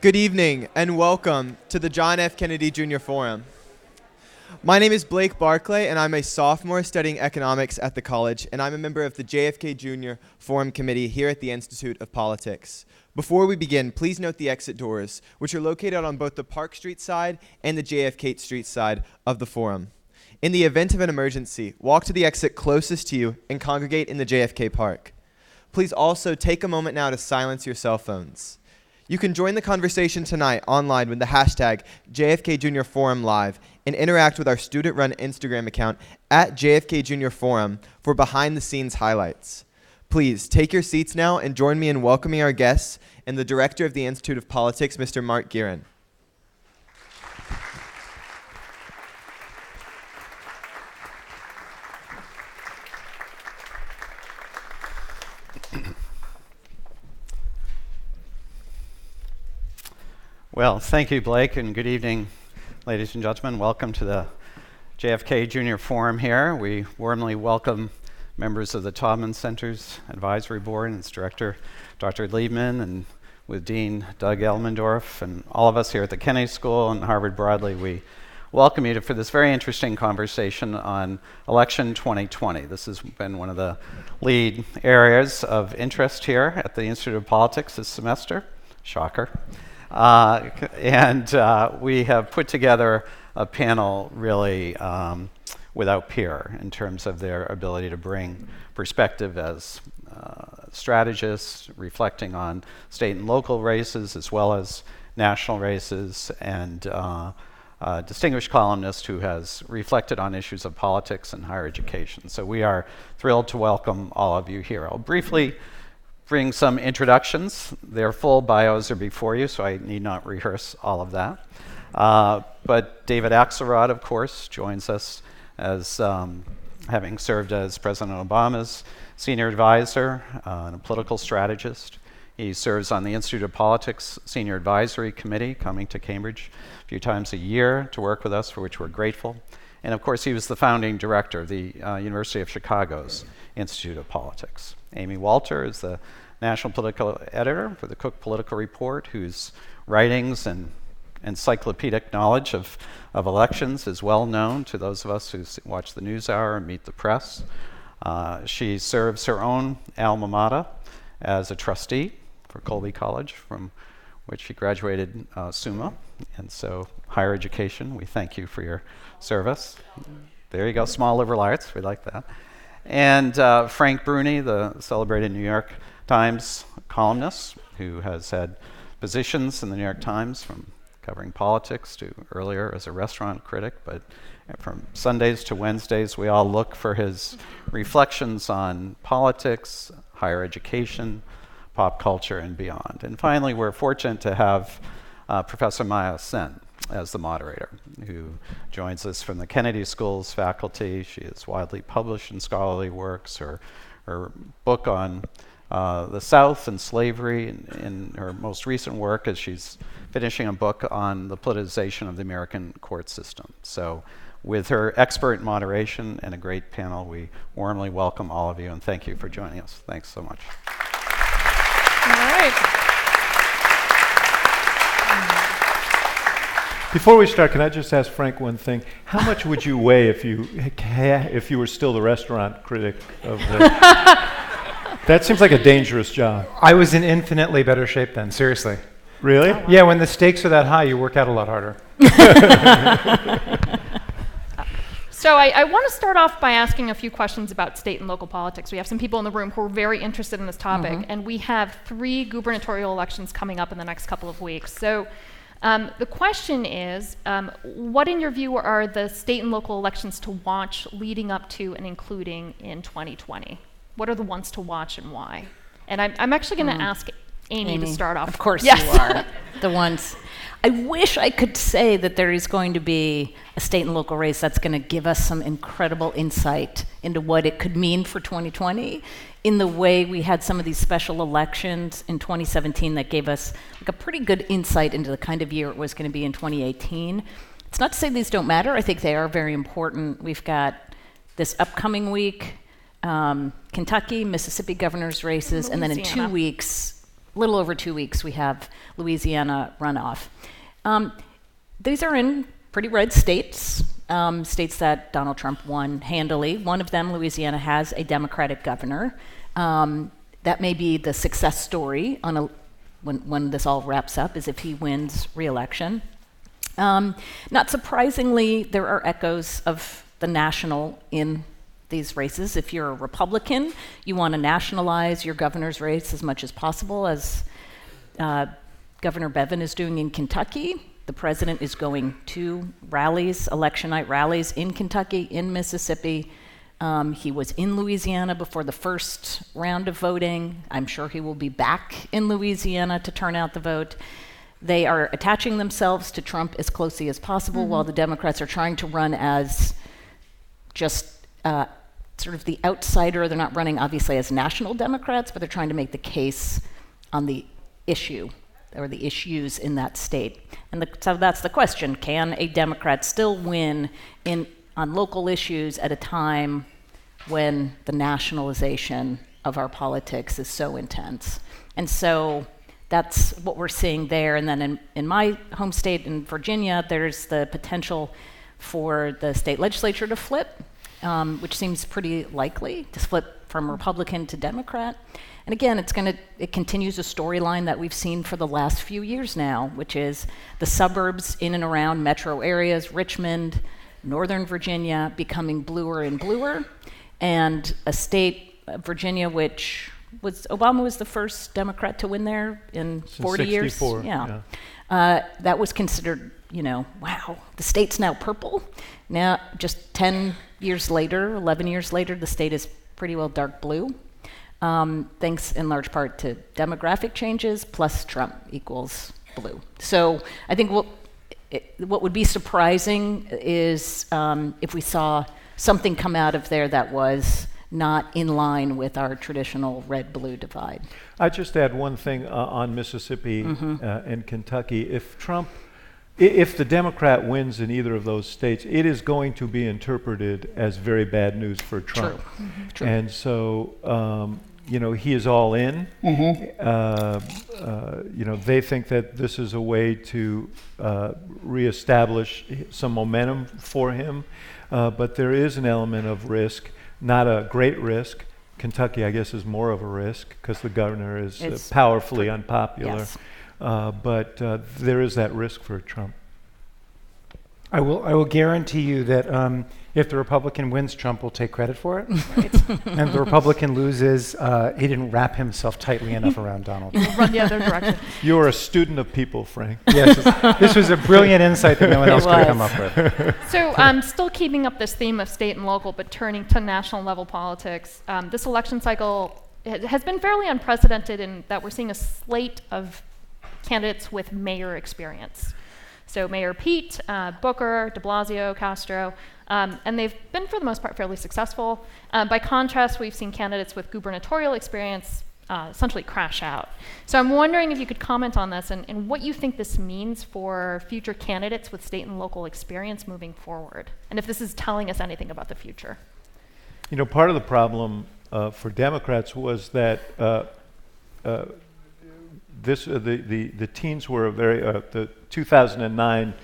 Good evening and welcome to the John F. Kennedy Jr. Forum. My name is Blake Barclay and I'm a sophomore studying economics at the college, and I'm a member of the JFK Jr. Forum Committee here at the Institute of Politics. Before we begin, please note the exit doors, which are located on both the Park Street side and the JFK Street side of the forum. In the event of an emergency, walk to the exit closest to you and congregate in the JFK Park. Please also take a moment now to silence your cell phones. You can join the conversation tonight online with the hashtag JFK Jr. Forum Live and interact with our student-run Instagram account at JFK Jr. Forum for behind-the-scenes highlights. Please take your seats now and join me in welcoming our guests and the director of the Institute of Politics, Mr. Mark Guerin. Well, thank you, Blake, and good evening, ladies and gentlemen. Welcome to the JFK Junior Forum here. We warmly welcome members of the Taubman Center's Advisory Board and its director, Dr. Liebman, and with Dean Doug Elmendorf, and all of us here at the Kennedy School and Harvard broadly. We welcome you for this very interesting conversation on election 2020. This has been one of the lead areas of interest here at the Institute of Politics this semester. Shocker. We have put together a panel really without peer in terms of their ability to bring perspective as strategists, reflecting on state and local races as well as national races, and distinguished columnist who has reflected on issues of politics and higher education. So we are thrilled to welcome all of you here. I'll briefly bring some introductions. Their full bios are before you, so I need not rehearse all of that. But David Axelrod, of course, joins us as having served as President Obama's senior advisor and a political strategist. He serves on the Institute of Politics Senior Advisory Committee, coming to Cambridge a few times a year to work with us, for which we're grateful. And of course, he was the founding director of the University of Chicago's Institute of Politics. Amy Walter is the national political editor for the Cook Political Report, whose writings and encyclopedic knowledge of elections is well known to those of us who watch the NewsHour and meet the press. She serves her own alma mater as a trustee for Colby College, from which she graduated summa. And so, higher education, we thank you for your service. There you go, small liberal arts, we like that. And Frank Bruni, the celebrated New York Times columnist, who has had positions in the New York Times from covering politics to earlier as a restaurant critic, but from Sundays to Wednesdays, we all look for his reflections on politics, higher education, pop culture, and beyond. And finally, we're fortunate to have Professor Maya Sen as the moderator, who joins us from the Kennedy School's faculty. She is widely published in scholarly works. Her book on the South and slavery, in her most recent work, as she's finishing a book on the politicization of the American court system. So with her expert moderation and a great panel, we warmly welcome all of you and thank you for joining us. Thanks so much. All right. Before we start, can I just ask Frank one thing? How much would you weigh if you were still the restaurant critic of the... That seems like a dangerous job. I was in infinitely better shape then, seriously. Really? Yeah, when the stakes are that high, you work out a lot harder. So I want to start off by asking a few questions about state and local politics. We have some people in the room who are very interested in this topic, and we have 3 gubernatorial elections coming up in the next couple of weeks. So the question is, what in your view are the state and local elections to watch leading up to and including in 2020? What are the ones to watch and why? And I'm actually going to ask Amy to start off. Of course yes. You are. The ones. I wish I could say that there is going to be a state and local race that's going to give us some incredible insight into what it could mean for 2020 in the way we had some of these special elections in 2017 that gave us like a pretty good insight into the kind of year it was going to be in 2018. It's not to say these don't matter. I think they are very important. We've got this upcoming week, Kentucky, Mississippi governor's races, and then in 2 weeks, a little over 2 weeks, we have Louisiana runoff. These are in pretty red states, states that Donald Trump won handily. One of them, Louisiana, has a Democratic governor. That may be the success story on when this all wraps up, is if he wins re-election. Not surprisingly, there are echoes of the national in these races. If you're a Republican, you want to nationalize your governor's race as much as possible, as Governor Bevin is doing in Kentucky. The president is going to rallies, election night rallies in Kentucky, in Mississippi. He was in Louisiana before the first round of voting. I'm sure he will be back in Louisiana to turn out the vote. They are attaching themselves to Trump as closely as possible, while the Democrats are trying to run as just sort of the outsider. They're not running, obviously, as national Democrats, but they're trying to make the case on the issue or the issues in that state. And so that's the question. Can a Democrat still win on local issues at a time when the nationalization of our politics is so intense? And so that's what we're seeing there. And then in my home state in Virginia, there's the potential for the state legislature to flip, which seems pretty likely, to flip from Republican to Democrat. And again, it continues a storyline that we've seen for the last few years now, which is the suburbs in and around metro areas, Richmond, Northern Virginia, becoming bluer and bluer, and a state, Virginia, which Obama was the first Democrat to win there in 40 years. Yeah. That was considered, wow, the state's now purple. Now, just 10 years later, 11 years later, the state is pretty well dark blue, thanks in large part to demographic changes, plus Trump equals blue. So I think what would be surprising is if we saw something come out of there that was not in line with our traditional red-blue divide. I'd just add one thing on Mississippi and Kentucky. If the Democrat wins in either of those states, it is going to be interpreted as very bad news for Trump. True. And so, he is all in. They think that this is a way to reestablish some momentum for him. But there is an element of risk not a great risk. Kentucky, I guess, is more of a risk because the governor is It's powerfully unpopular. Yes. But there is that risk for Trump. I will guarantee you that if the Republican wins, Trump will take credit for it. And if the Republican loses, he didn't wrap himself tightly enough around Donald Trump. Run the other direction. You're a student of people, Frank. Yes, this was a brilliant insight that no one else could was. come up with. So still keeping up this theme of state and local, but turning to national level politics, this election cycle has been fairly unprecedented in that we're seeing a slate of candidates with mayor experience. So Mayor Pete, Booker, de Blasio, Castro, and they've been, for the most part, fairly successful. By contrast, we've seen candidates with gubernatorial experience essentially crash out. So I'm wondering if you could comment on this and what you think this means for future candidates with state and local experience moving forward, and if this is telling us anything about the future. You know, part of the problem for Democrats was that the teens were a very the 2009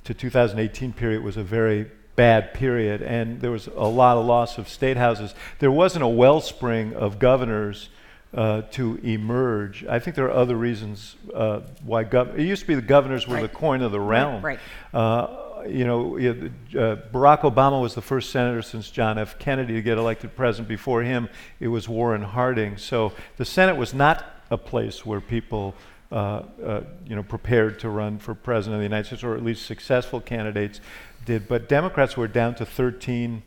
to 2018 period was a very bad period, and there was a lot of loss of state houses. There wasn't a wellspring of governors to emerge. I think there are other reasons why it used to be the governors were the coin of the realm. Right. Barack Obama was the first senator since John F. Kennedy to get elected president. Before him, it was Warren Harding. So the Senate was not a place where people prepared to run for president of the United States, or at least successful candidates did. But Democrats were down to 13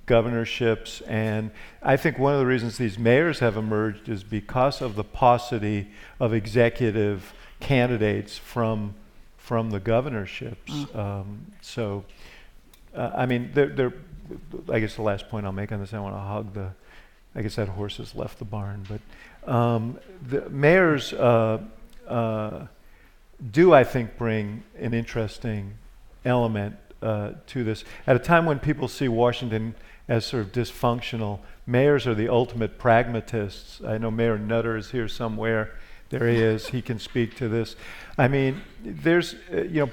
governorships, and I think one of the reasons these mayors have emerged is because of the paucity of executive candidates from the governorships. I mean, I guess the last point I'll make on this, I want to hug I guess that horse has left the barn, but the mayors do, I think, bring an interesting element to this. At a time when people see Washington as sort of dysfunctional, mayors are the ultimate pragmatists. I know Mayor Nutter is here somewhere. There he is. He can speak to this. I mean, there's,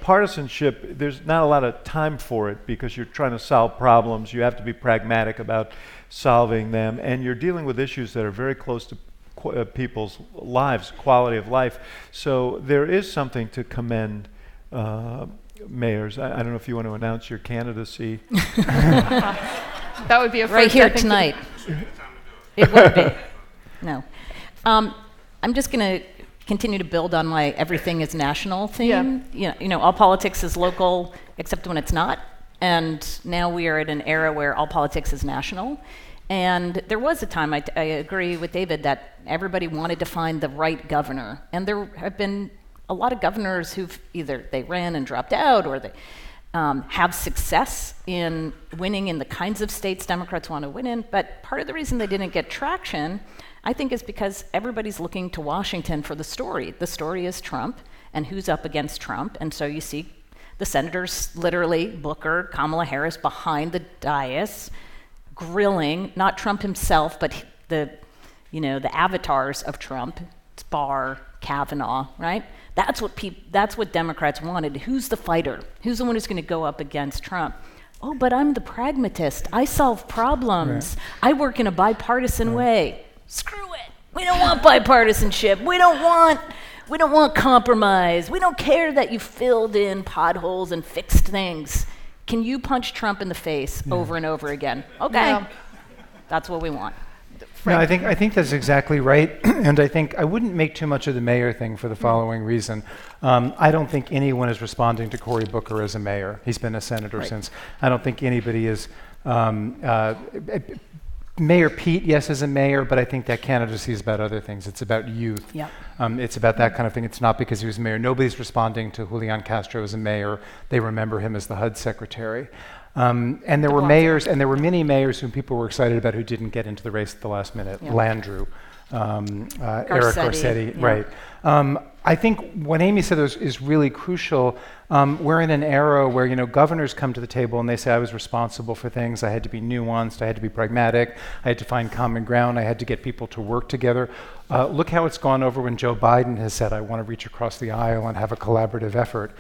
partisanship, there's not a lot of time for it because you're trying to solve problems. You have to be pragmatic about solving them, and you're dealing with issues that are very close to people's lives, quality of life. So there is something to commend mayors. I don't know if you want to announce your candidacy. That would be a first, right here I think, tonight. It would be. No. I'm just going to continue to build on my everything is national theme. Yeah. All politics is local except when it's not. And now we are at an era where all politics is national. And there was a time, I agree with David, that everybody wanted to find the right governor. And there have been a lot of governors who've either they ran and dropped out, or they have success in winning in the kinds of states Democrats want to win in. But part of the reason they didn't get traction, I think, is because everybody's looking to Washington for the story. The story is Trump and who's up against Trump. And so you see the senators, literally, Booker, Kamala Harris, behind the dais, grilling, not Trump himself, but the avatars of Trump. It's Barr, Kavanaugh, right? That's what Democrats wanted. Who's the fighter? Who's the one who's going to go up against Trump? Oh, but I'm the pragmatist. I solve problems. Right. I work in a bipartisan way. Screw it. We don't want bipartisanship. We don't want compromise. We don't care that you filled in potholes and fixed things. Can you punch Trump in the face over and over again? Okay. Yeah. That's what we want. No, I think that's exactly right. And I think I wouldn't make too much of the mayor thing for the following reason. I don't think anyone is responding to Cory Booker as a mayor. He's been a senator since. I don't think anybody is. Mayor Pete, yes, is a mayor, but I think that candidacy is about other things. It's about youth. Yep. It's about that kind of thing. It's not because he was mayor. Nobody's responding to Julian Castro as a mayor. They remember him as the HUD secretary. And there were mayors, and there were many mayors whom people were excited about who didn't get into the race at the last minute. Yeah. Landrieu, Eric Garcetti, yeah. Right. I think what Amy said is really crucial. We're in an era where governors come to the table and they say, I was responsible for things. I had to be nuanced. I had to be pragmatic. I had to find common ground. I had to get people to work together. Look how it's gone over when Joe Biden has said, I want to reach across the aisle and have a collaborative effort.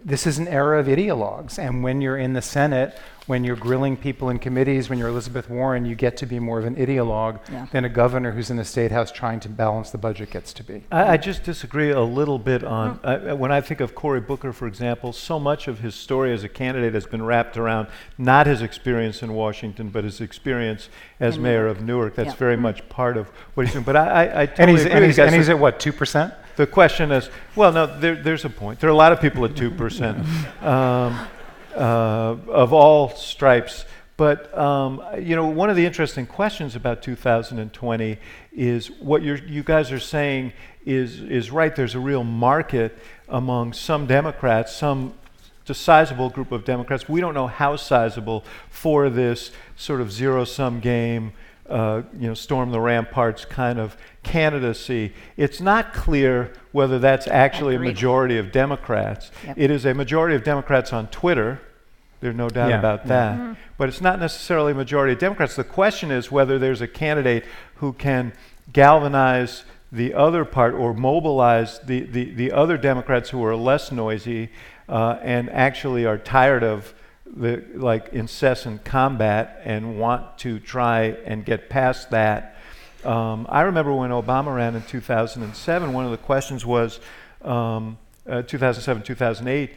this is an era of ideologues, and when you're in the Senate, when you're grilling people in committees, when you're Elizabeth Warren, you get to be more of an ideologue than a governor who's in the State House trying to balance the budget gets to be. I just disagree a little bit on, when I think of Cory Booker, for example, so much of his story as a candidate has been wrapped around not his experience in Washington, but his experience as mayor of Newark. That's very much part of what he's doing. But I totally agree with you guys. And he's at what, 2%? The question is, well, no, there's a point. There are a lot of people at 2%. Of all stripes. But one of the interesting questions about 2020 is what you guys are saying is right. There's a real market among some Democrats, some sizable group of Democrats. We don't know how sizable for this sort of zero-sum game, storm the ramparts kind of candidacy. It's not clear whether that's actually a majority of Democrats. It is a majority of Democrats on Twitter. There's no doubt about that. But it's not necessarily a majority of Democrats. The question is whether there's a candidate who can galvanize the other part or mobilize the other Democrats who are less noisy and actually are tired of the incessant combat and want to try and get past that. I remember when Obama ran in 2007, one of the questions was 2007, 2008,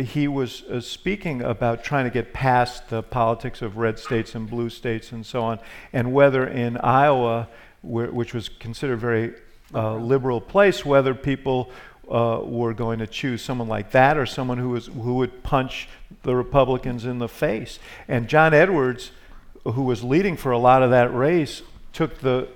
he was speaking about trying to get past the politics of red states and blue states and so on, and whether in Iowa, which was considered a very liberal place, whether people were going to choose someone like that or someone who would punch the Republicans in the face. And John Edwards, who was leading for a lot of that race, took the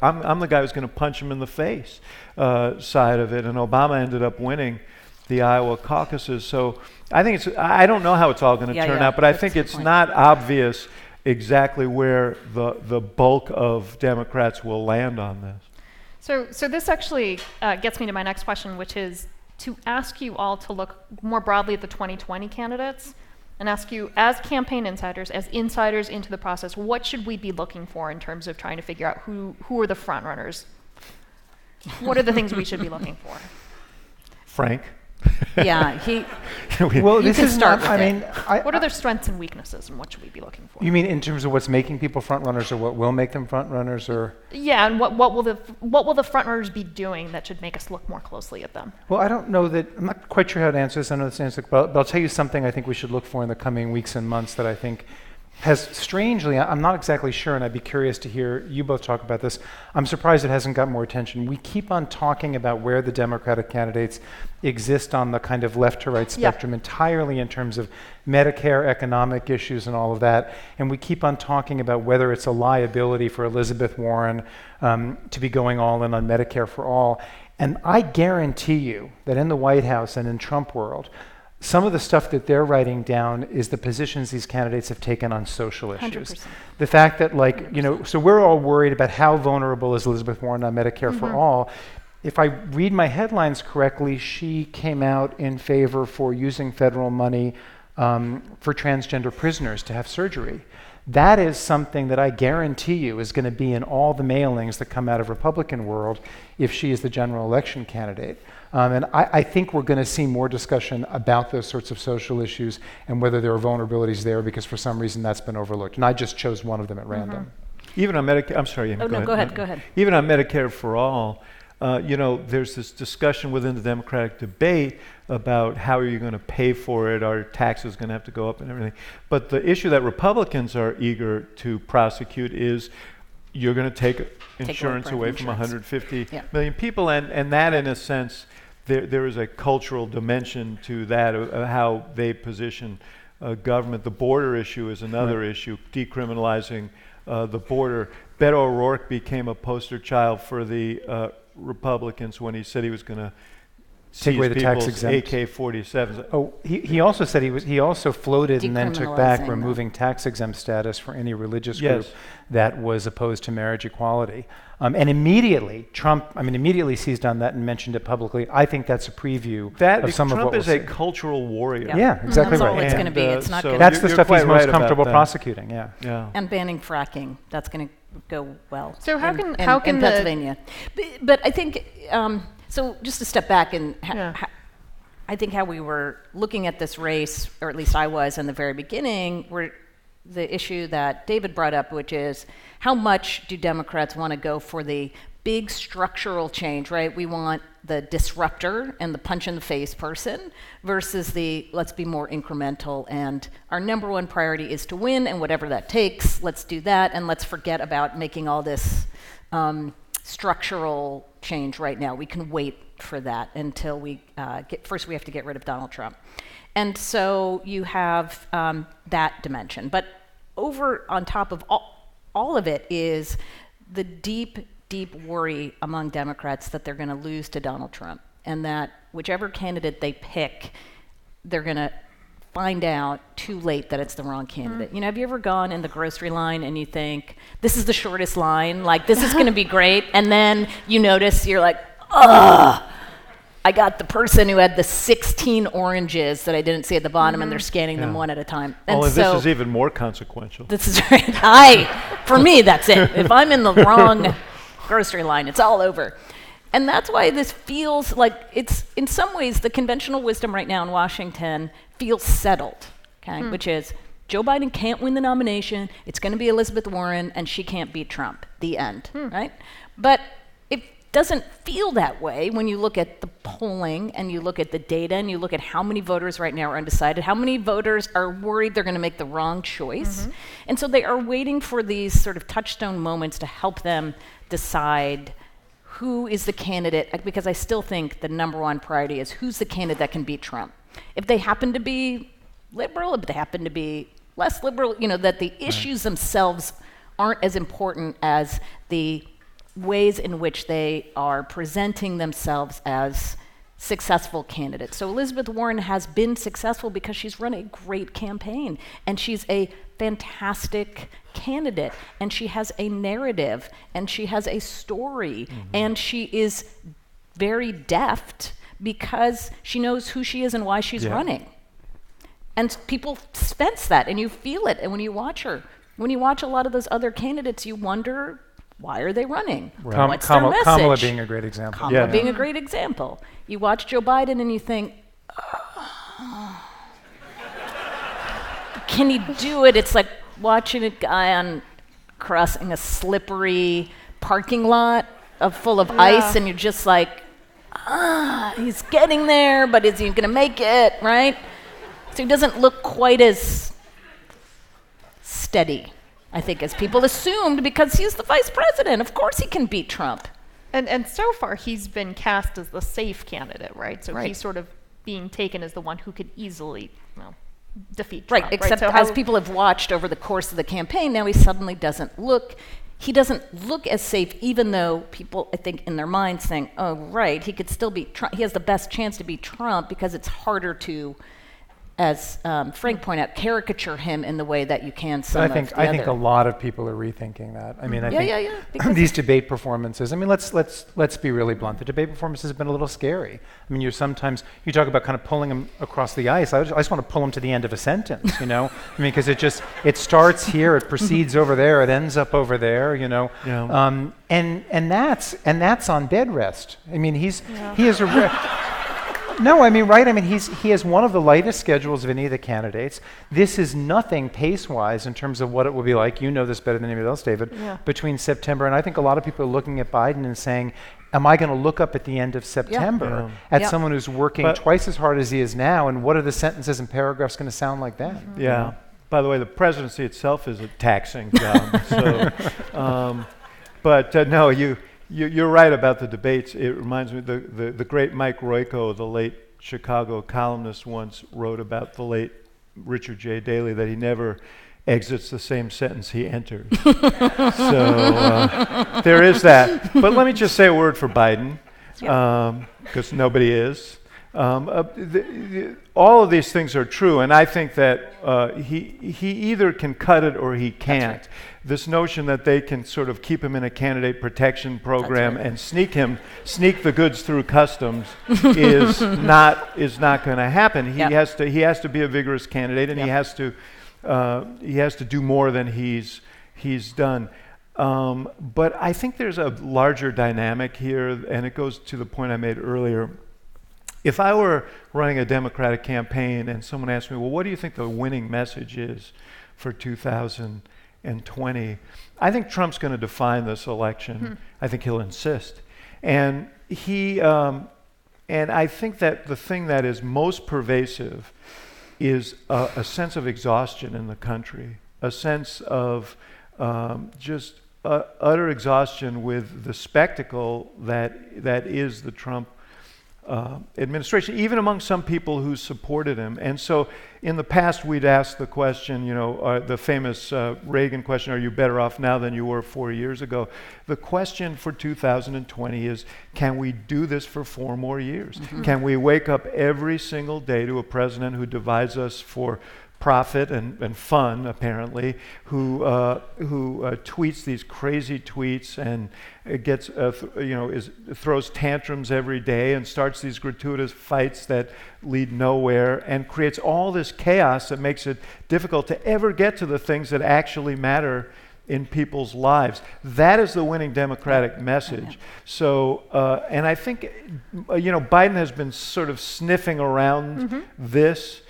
I'm the guy who's going to punch him in the face side of it, and Obama ended up winning the Iowa caucuses. So I think I don't know how it's all going to turn out, but I think it's not obvious exactly where the bulk of Democrats will land on this. So this actually gets me to my next question, which is to ask you all to look more broadly at the 2020 candidates and ask you, as campaign insiders, as insiders into the process, what should we be looking for in terms of trying to figure out who are the front runners? What are the things we should be looking for? Frank? Yeah, well, this is start not, what are their strengths and weaknesses, and what should we be looking for? You mean in terms of what's making people front runners, or what will make them front runners, or? Yeah, and what will the front runners be doing that should make us look more closely at them? Well, I don't know that. I'm not quite sure how to answer this. I know this answer, but I'll tell you something I think we should look for in the coming weeks and months that I think has strangely, I'm not exactly sure, and I'd be curious to hear you both talk about this. I'm surprised it hasn't got more attention. We keep on talking about where the Democratic candidates exist on the kind of left to right spectrum entirely in terms of Medicare, economic issues, and all of that. And we keep on talking about whether it's a liability for Elizabeth Warren to be going all in on Medicare for all. And I guarantee you that in the White House and in Trump world, some of the stuff that they're writing down is the positions these candidates have taken on social issues. 100%. The fact that, so we're all worried about how vulnerable is Elizabeth Warren on Medicare for all. If I read my headlines correctly, she came out in favor for using federal money for transgender prisoners to have surgery. That is something that I guarantee you is going to be in all the mailings that come out of Republican world if she is the general election candidate. And I think we're going to see more discussion about those sorts of social issues and whether there are vulnerabilities there, because for some reason that's been overlooked. And I just chose one of them at random. Even on Medicare, I'm sorry, Amy, go ahead. Even on Medicare for all, there's this discussion within the Democratic debate about how are you going to pay for it, are taxes going to have to go up and everything. But the issue that Republicans are eager to prosecute is you're going to take insurance away from 150 million people, and that in a sense, there is a cultural dimension to that, how they position government. The border issue is another issue, decriminalizing the border. Beto O'Rourke became a poster child for the Republicans when he said he was going to take away the tax people's exempt AK-47s. Oh, he also said he also floated and then took back Decriminalizing removing tax exempt status for any religious group that was opposed to marriage equality. And immediately, Trump, immediately seized on that and mentioned it publicly. I think that's a preview of some of what Trump is we'll a cultural warrior. Yeah, exactly That's right. all it's going to be. It's not so going That's to the you're stuff he's quite most right about comfortable that. prosecuting, and banning fracking. That's going to go well. So how can in the Pennsylvania? But I think so. Just to step back and I think how we were looking at this race, or at least I was in the very beginning, were the issue that David brought up, which is how much do Democrats want to go for the big structural change, right? We want the disruptor and the punch in the face person versus the let's be more incremental, and our number one priority is to win, and whatever that takes, let's do that, and let's forget about making all this structural change right now. We can wait for that until we first we have to get rid of Donald Trump. And so you have that dimension. But over on top of all of it is the deep worry among Democrats that they're going to lose to Donald Trump, and that whichever candidate they pick, they're going to find out too late that it's the wrong candidate. You know, have you ever gone in the grocery line and you think, this is the shortest line, like this is going to be great, and then you notice you're like, ugh, I got the person who had the 16 oranges that I didn't see at the bottom, and they're scanning them one at a time. And so this is even more consequential. This is right. For me, that's it. If I'm in the wrong grocery line, it's all over. And that's why this feels like it's, in some ways, the conventional wisdom right now in Washington feels settled, okay? Which is Joe Biden can't win the nomination, it's going to be Elizabeth Warren, and she can't beat Trump. The end, right? But it doesn't feel that way when you look at the polling and you look at the data and you look at how many voters right now are undecided, how many voters are worried they're going to make the wrong choice. And so they are waiting for these sort of touchstone moments to help them decide who is the candidate, because I still think the number one priority is who's the candidate that can beat Trump. If they happen to be liberal, if they happen to be less liberal, you know, that the issues themselves aren't as important as the ways in which they are presenting themselves as successful candidates. So Elizabeth Warren has been successful because she's run a great campaign, and she's a fantastic candidate, and she has a narrative, and she has a story, and she is very deft because she knows who she is and why she's running. And people sense that, and you feel it. And when you watch her, when you watch a lot of those other candidates, you wonder, why are they running? Right. What's their message? Kamala being a great example. Kamala being a great example. You watch Joe Biden and you think, oh, can he do it? It's like watching a guy crossing a slippery parking lot full of ice, and you're just like, he's getting there, but is he going to make it, right? So he doesn't look quite as steady, I think, as people assumed, because he's the vice president. Of course he can beat Trump. And so far he's been cast as the safe candidate, right? So he's sort of being taken as the one who could easily, defeat Trump. Right, except as people have watched over the course of the campaign, now he suddenly doesn't look as safe, even though people, I think, in their minds think, oh, right, he could still beat Trump. He has the best chance to beat Trump because it's harder to, as Frank pointed out, caricature him in the way that you can some of the other. I think a lot of people are rethinking that. I mean, I think these debate performances, I mean, let's be really blunt. The debate performances have been a little scary. I mean, you talk about kind of pulling them across the ice. I just want to pull them to the end of a sentence, you know? I mean, because it starts here, it proceeds over there, it ends up over there, you know? Yeah. And that's on bed rest. I mean, he is a... No, I mean, right? I mean, he has one of the lightest schedules of any of the candidates. This is nothing pace-wise in terms of what it will be like. You know this better than anybody else, David. Between September, and I think a lot of people are looking at Biden and saying, am I going to look up at the end of September at someone who's working twice as hard as he is now, and what are the sentences and paragraphs going to sound like then? Yeah. By the way, the presidency itself is a taxing job. So, no, You're right about the debates. It reminds me, the great Mike Royko, the late Chicago columnist, once wrote about the late Richard J. Daley that he never exits the same sentence he enters. So there is that. But let me just say a word for Biden, because nobody is. All of these things are true, and I think that he either can cut it or he can't. This notion that they can sort of keep him in a candidate protection program and sneak the goods through customs is not going to happen. He has to be a vigorous candidate, and he has to do more than he's done. But I think there's a larger dynamic here, and it goes to the point I made earlier. if I were running a Democratic campaign and someone asked me, well, what do you think the winning message is for 2020? I think Trump's going to define this election. I think he'll insist. And and I think that the thing that is most pervasive is a sense of exhaustion in the country, a sense of just utter exhaustion with the spectacle that is the Trump administration, even among some people who supported him. And so in the past, we'd asked the question, the famous Reagan question, are you better off now than you were 4 years ago? The question for 2020 is, can we do this for 4 more years? Can we wake up every single day to a president who divides us for profit and fun, apparently, who tweets these crazy tweets and gets throws tantrums every day and starts these gratuitous fights that lead nowhere and creates all this chaos that makes it difficult to ever get to the things that actually matter in people's lives. That is the winning Democratic message. So, and I think, Biden has been sort of sniffing around this.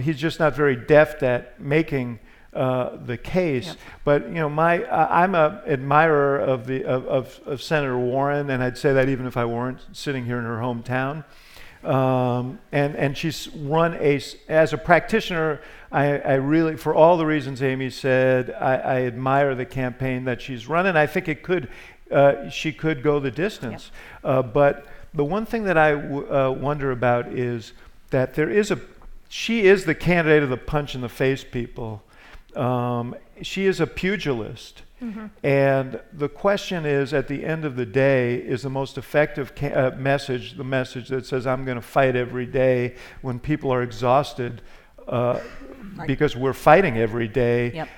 He's just not very deft at making the case. Yep. But I'm an admirer of Senator Warren, and I'd say that even if I weren't sitting here in her hometown. And she's run as a practitioner. I really, for all the reasons Amy said, I admire the campaign that she's run, and I think she could go the distance. Yep. But the one thing that I wonder about is that she is the candidate of the punch in the face people. She is a pugilist. And the question is, at the end of the day, is the most effective message the message that says, I'm going to fight every day when people are exhausted because we're fighting every day. Yep.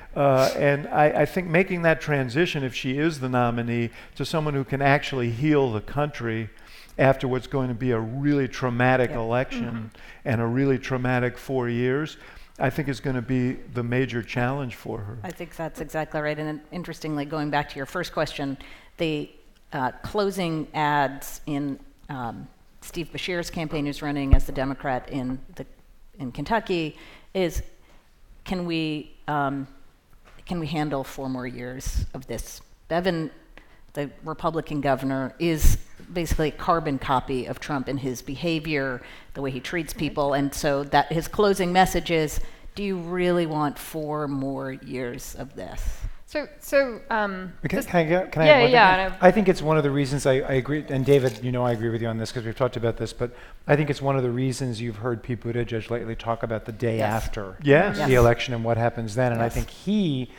And I think making that transition, if she is the nominee, to someone who can actually heal the country after what's going to be a really traumatic election and a really traumatic 4 years, I think is going to be the major challenge for her. I think that's exactly right. And interestingly, going back to your first question, the closing ads in Steve Beshear's campaign, who's running as the Democrat in Kentucky, is can we handle 4 more years of this? Bevin, the Republican governor, is basically a carbon copy of Trump in his behavior, the way he treats people, and so that his closing message is, do you really want 4 more years of this? Can I think it's one of the reasons I agree, and David, I agree with you on this because we've talked about this, but I think it's one of the reasons you've heard Pete Buttigieg lately talk about the day after the election and what happens then, and I think he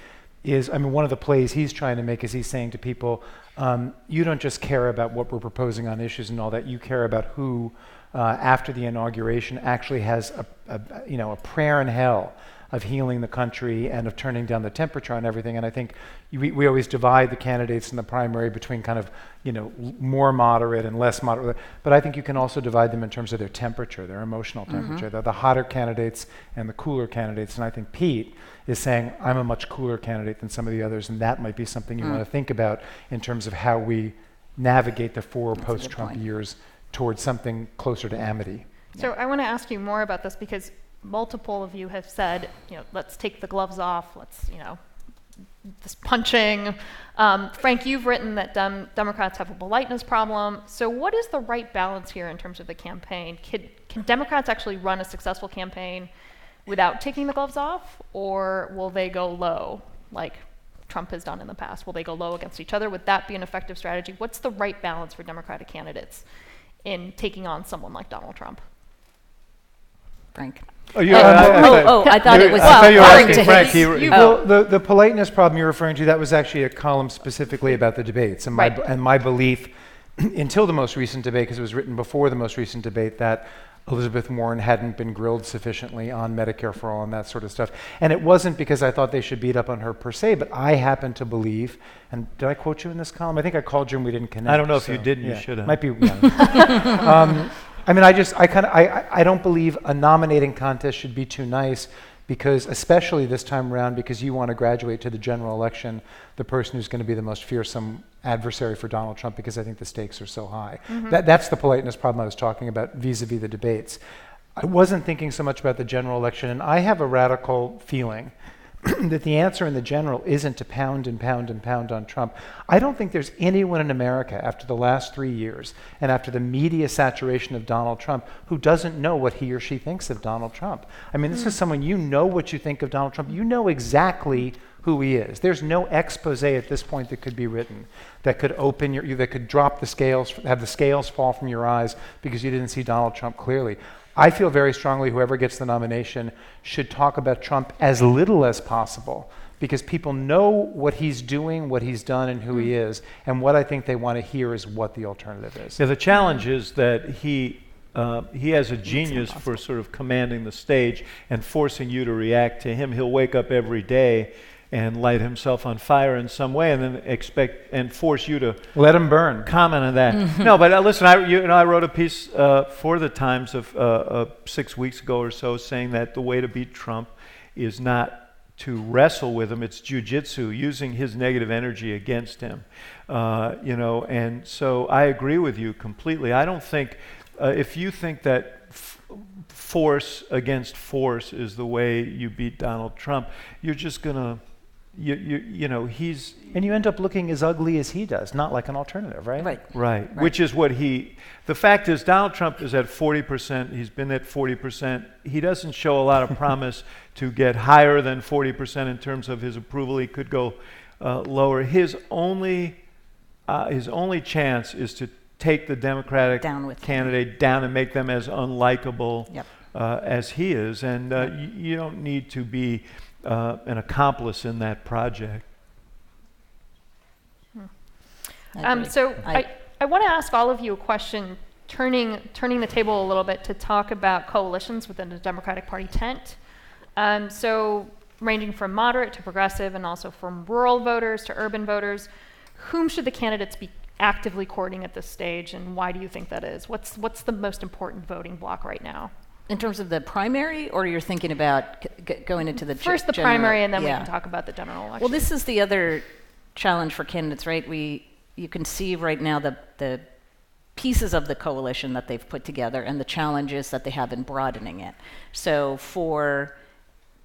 is, one of the plays he's trying to make is he's saying to people, you don't just care about what we're proposing on issues and all that, you care about who, after the inauguration, actually has a prayer in hell of healing the country and of turning down the temperature on everything. And I think we always divide the candidates in the primary between kind of, more moderate and less moderate. But I think you can also divide them in terms of their temperature, their emotional temperature. They're the hotter candidates and the cooler candidates. And I think Pete is saying, I'm a much cooler candidate than some of the others. And that might be something you want to think about in terms of how we navigate the 4 post-Trump years towards something closer to amity. So I want to ask you more about this because multiple of you have said, let's take the gloves off, let's, this punching. Frank, you've written that Democrats have a politeness problem. So what is the right balance here in terms of the campaign? Can Democrats actually run a successful campaign without taking the gloves off, or will they go low like Trump has done in the past? Will they go low against each other? Would that be an effective strategy? What's the right balance for Democratic candidates in taking on someone like Donald Trump? Frank. I thought it was referring to Frank. his. Well, the politeness problem you're referring to, that was actually a column specifically about the debates. And my belief, until the most recent debate, because it was written before the most recent debate, that Elizabeth Warren hadn't been grilled sufficiently on Medicare for All and that sort of stuff. And it wasn't because I thought they should beat up on her per se, but I happen to believe, and did I quote you in this column? I think I called you and we didn't connect. I don't know if you didn't, you should have. Might be. Yeah. I don't believe a nominating contest should be too nice, because especially this time around, because you want to graduate to the general election the person who's going to be the most fearsome adversary for Donald Trump because I think the stakes are so high. That's the politeness problem I was talking about vis-a-vis the debates. I wasn't thinking so much about the general election, and I have a radical feeling that the answer in the general isn't to pound and pound and pound on Trump. I don't think there's anyone in America after the last 3 years and after the media saturation of Donald Trump who doesn't know what he or she thinks of Donald Trump. I mean, this is someone, you know what you think of Donald Trump. You know exactly who he is. There's no expose at this point that could be written that could open that could drop the scales, have the scales fall from your eyes because you didn't see Donald Trump clearly. I feel very strongly whoever gets the nomination should talk about Trump as little as possible because people know what he's doing, what he's done, and who he is. And what I think they want to hear is what the alternative is. Yeah, the challenge is that he has a genius for sort of commanding the stage and forcing you to react to him. He'll wake up every day and light himself on fire in some way, and then expect and force you to let him burn. Comment on that. No, but listen, I wrote a piece for the Times of 6 weeks ago or so, saying that the way to beat Trump is not to wrestle with him; it's jujitsu, using his negative energy against him. And so I agree with you completely. I don't think if you think that force against force is the way you beat Donald Trump, you're just gonna. He's... And you end up looking as ugly as he does, not like an alternative, right? Right. Which is what the fact is Donald Trump is at 40%, he's been at 40%. He doesn't show a lot of promise to get higher than 40% in terms of his approval. He could go lower. His only chance is to take the Democratic candidate down and make them as unlikable as he is. And you don't need to be an accomplice in that project. So I want to ask all of you a question, turning the table a little bit to talk about coalitions within the Democratic Party tent. So ranging from moderate to progressive and also from rural voters to urban voters, whom should the candidates be actively courting at this stage, and why do you think that is? What's the most important voting bloc right now? In terms of the primary, or you're thinking about going into the first the general? Primary, and then we can talk about the general election. Well, this is the other challenge for candidates, right? You can see right now the pieces of the coalition that they've put together and the challenges that they have in broadening it. So for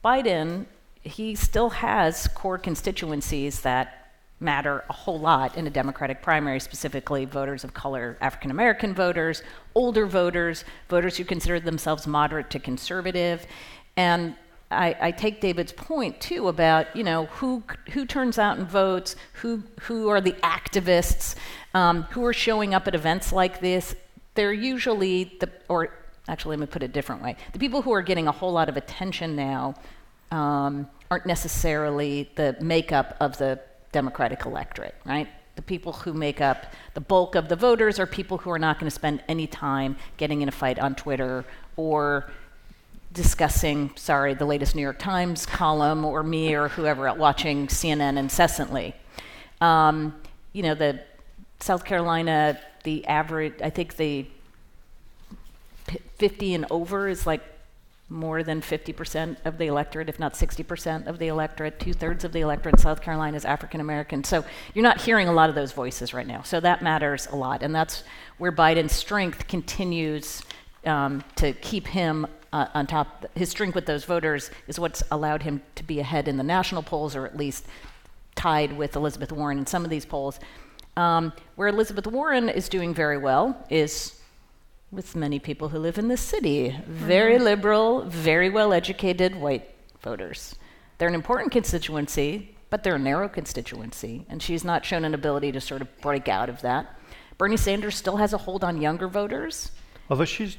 Biden, he still has core constituencies that matter a whole lot in a Democratic primary, specifically voters of color, African American voters, older voters, voters who consider themselves moderate to conservative. And I take David's point too about who turns out and votes, who are the activists, who are showing up at events like this. They're usually actually let me put it a different way. The people who are getting a whole lot of attention now aren't necessarily the makeup of the Democratic electorate, right? The people who make up the bulk of the voters are people who are not going to spend any time getting in a fight on Twitter or discussing, the latest New York Times column or me or whoever watching CNN incessantly. The South Carolina, the average, I think the 50 and over is like more than 50% of the electorate, if not 60% of the electorate. 2/3 of the electorate in South Carolina is African American. So you're not hearing a lot of those voices right now. So that matters a lot. And that's where Biden's strength continues to keep him on top. His strength with those voters is what's allowed him to be ahead in the national polls, or at least tied with Elizabeth Warren in some of these polls. Where Elizabeth Warren is doing very well is with many people who live in this city. Very liberal, very well-educated white voters. They're an important constituency, but they're a narrow constituency, and she's not shown an ability to sort of break out of that. Bernie Sanders still has a hold on younger voters. Although she's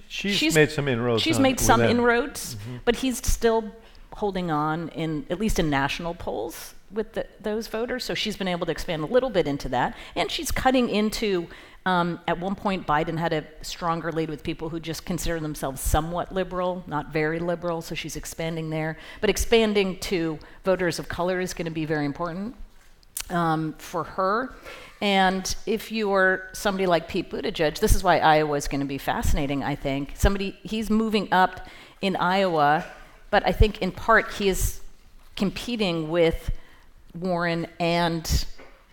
made some inroads. She's made some inroads, but he's still holding on, at least in national polls, with those voters. So she's been able to expand a little bit into that. And she's cutting into, at one point, Biden had a stronger lead with people who just consider themselves somewhat liberal, not very liberal, so she's expanding there. But expanding to voters of color is going to be very important for her. And if you're somebody like Pete Buttigieg, this is why Iowa is going to be fascinating, I think. He's moving up in Iowa, but I think in part he is competing with Warren and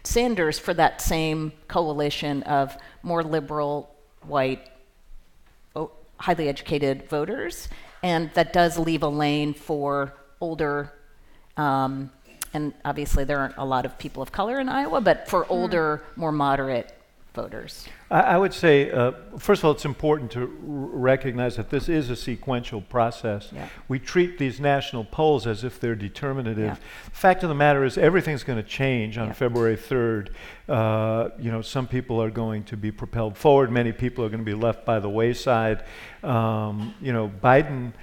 Sanders for that same coalition of more liberal, white, highly educated voters, and that does leave a lane for older, and obviously there aren't a lot of people of color in Iowa, but for older, more moderate voters. I would say, first of all, it's important to recognize that this is a sequential process. Yeah. We treat these national polls as if they're determinative. Yeah. Fact of the matter is, everything's going to change on Yeah. February 3rd. Some people are going to be propelled forward. Many people are going to be left by the wayside. Biden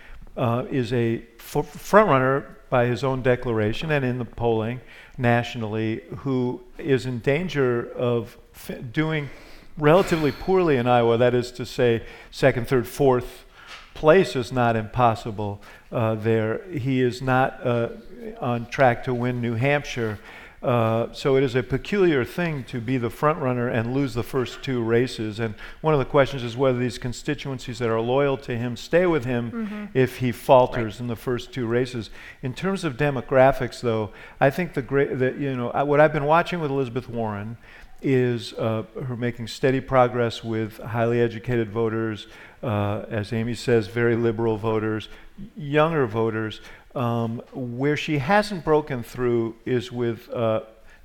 is a front runner by his own declaration and in the polling nationally, who is in danger of doing relatively poorly in Iowa. That is to say, second, third, fourth place is not impossible there. He is not on track to win New Hampshire. So it is a peculiar thing to be the front runner and lose the first two races. And one of the questions is whether these constituencies that are loyal to him stay with him if he falters in the first two races. In terms of demographics, though, I think what I've been watching with Elizabeth Warren is her making steady progress with highly educated voters, as Amy says, very liberal voters, younger voters. Where she hasn't broken through is with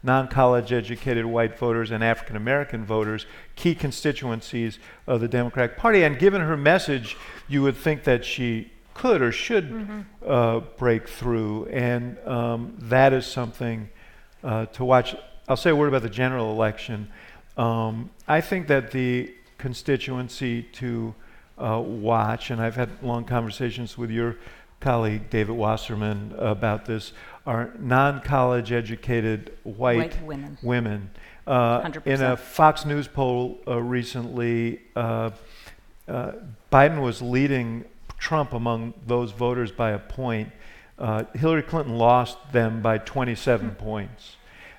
non-college educated white voters and African American voters, key constituencies of the Democratic Party. And given her message, you would think that she could or should break through, and that is something to watch. I'll say a word about the general election. I think that the constituency to watch, and I've had long conversations with your colleague David Wasserman about this, are non-college educated white women. 100%. In a Fox News poll recently, Biden was leading Trump among those voters by a point. Hillary Clinton lost them by 27 points.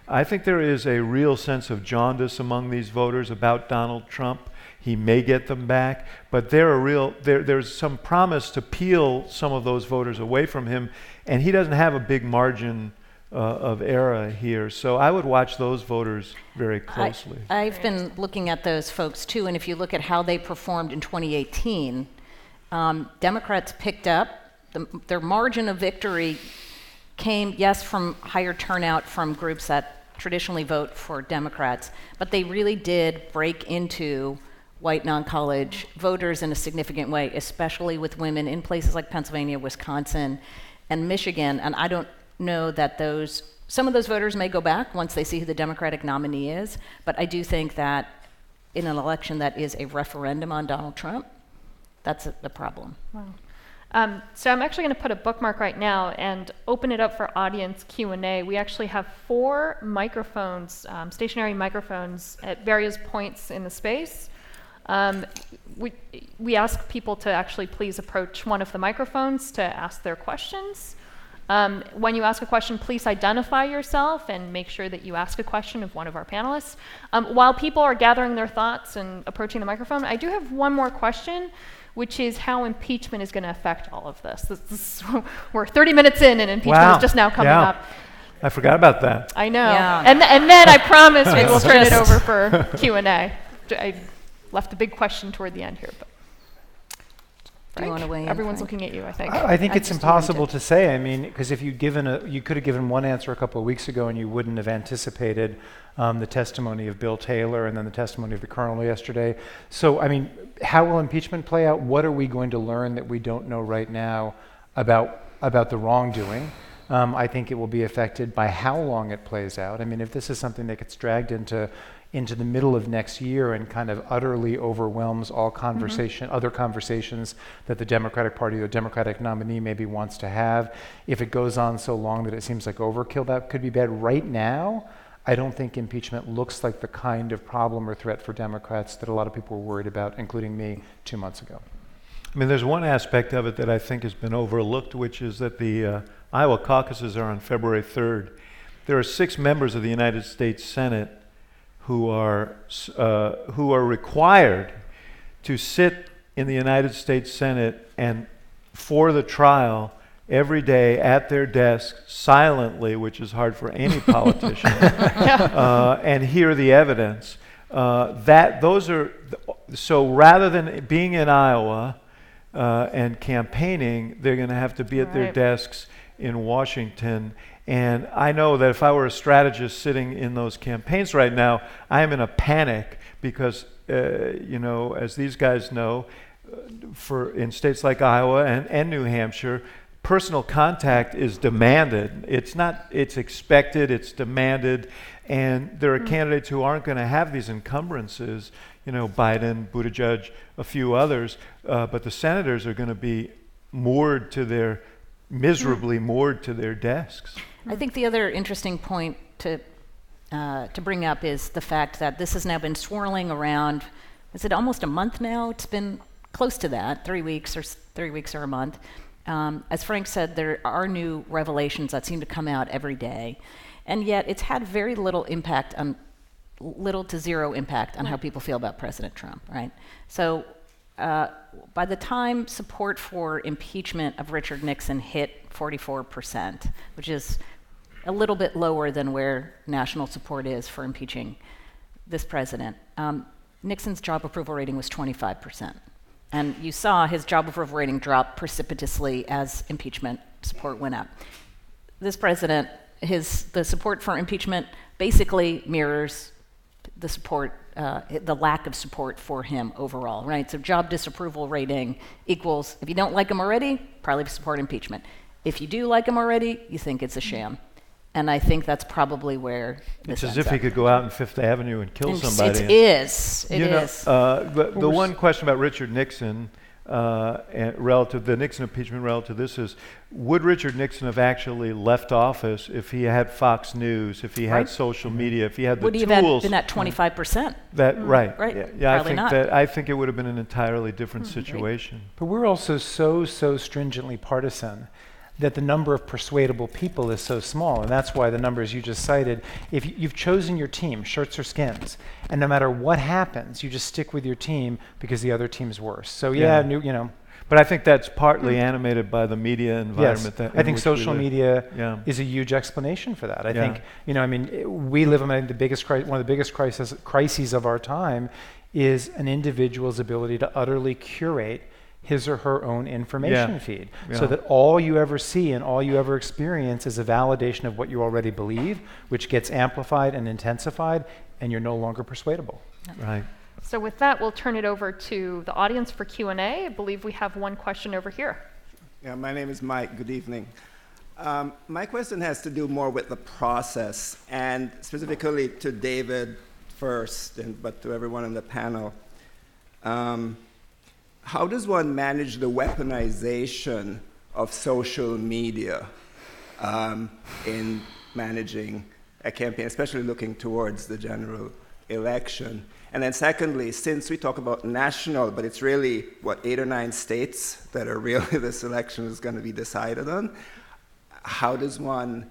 I think there is a real sense of jaundice among these voters about Donald Trump. He may get them back, but there's some promise to peel some of those voters away from him, and he doesn't have a big margin of error here. So I would watch those voters very closely. I've been looking at those folks too, and if you look at how they performed in 2018, Democrats picked up. Their margin of victory came, yes, from higher turnout from groups that traditionally vote for Democrats, but they really did break into white non-college voters in a significant way, especially with women in places like Pennsylvania, Wisconsin, and Michigan. And I don't know that some of those voters may go back once they see who the Democratic nominee is, but I do think that in an election that is a referendum on Donald Trump, that's the problem. Wow. So I'm actually going to put a bookmark right now and open it up for audience Q&A. We actually have 4 microphones, stationary microphones at various points in the space. We ask people to actually please approach one of the microphones to ask their questions. When you ask a question, please identify yourself and make sure that you ask a question of one of our panelists. While people are gathering their thoughts and approaching the microphone, I do have one more question, which is how impeachment is going to affect all of this. We're 30 minutes in, and impeachment is just now coming up. I forgot about that. I know. Yeah. And then I promise we will turn it over for Q&A. I left a big question toward the end here. But Do you want to weigh in? Everyone's Frank? looking at you, I think. I think it's impossible to say. I mean, because if you could have given one answer a couple of weeks ago and you wouldn't have anticipated the testimony of Bill Taylor and then the testimony of the Colonel yesterday. So, I mean, how will impeachment play out? What are we going to learn that we don't know right now about the wrongdoing? I think it will be affected by how long it plays out. I mean, if this is something that gets dragged into the middle of next year and kind of utterly overwhelms all other conversations that the Democratic Party, the Democratic nominee maybe wants to have, if it goes on so long that it seems like overkill, that could be bad. Right now, I don't think impeachment looks like the kind of problem or threat for Democrats that a lot of people were worried about, including me 2 months ago. I mean, there's one aspect of it that I think has been overlooked, which is that the Iowa caucuses are on February 3rd. There are 6 members of the United States Senate who are required to sit in the United States Senate and for the trial every day at their desk silently, which is hard for any politician, and hear the evidence. So rather than being in Iowa and campaigning, they're going to have to be at their desks in Washington. And I know that if I were a strategist sitting in those campaigns right now, I am in a panic because, as these guys know, in states like Iowa and New Hampshire, personal contact is demanded. It's expected, it's demanded, and there are candidates who aren't going to have these encumbrances, Biden, Buttigieg, a few others, but the senators are going to be miserably moored to their desks. I think the other interesting point to bring up is the fact that this has now been swirling around, is it almost a month now? It's been close to that, 3 weeks or a month. As Frank said, there are new revelations that seem to come out every day, and yet it's had very little to zero impact on how people feel about President Trump, right? So by the time support for impeachment of Richard Nixon hit 44%, which is a little bit lower than where national support is for impeaching this president, Nixon's job approval rating was 25%. And you saw his job approval rating drop precipitously as impeachment support went up. This president, the support for impeachment basically mirrors the support, the lack of support for him overall, right? So job disapproval rating equals, if you don't like him already, probably support impeachment. If you do like him already, you think it's a sham. And I think that's probably where this It's as if he could go out on Fifth Avenue and kill somebody. It is. The one question about Richard Nixon, relative the Nixon impeachment relative to this is, would Richard Nixon have actually left office if he had Fox News, if he had social media, if he had the tools? Would he have been at 25%? Right. Yeah, Probably not. I think it would have been an entirely different situation. But we're also so stringently partisan that the number of persuadable people is so small, and that's why the numbers you just cited, if you've chosen your team, shirts or skins, and no matter what happens, you just stick with your team because the other team's worse. So But I think that's partly animated by the media environment. Yes, I think social media is a huge explanation for that. I think, we live in one of the biggest crises of our time is an individual's ability to utterly curate his or her own information feed, so that all you ever see and all you ever experience is a validation of what you already believe, which gets amplified and intensified, and you're no longer persuadable. Right. So with that, we'll turn it over to the audience for Q&A. I believe we have one question over here. Yeah, my name is Mike. Good evening. My question has to do more with the process, and specifically to David first, but to everyone on the panel. How does one manage the weaponization of social media in managing a campaign, especially looking towards the general election? And then secondly, since we talk about national, but it's really, 8 or 9 states that are really this election is going to be decided on, how does one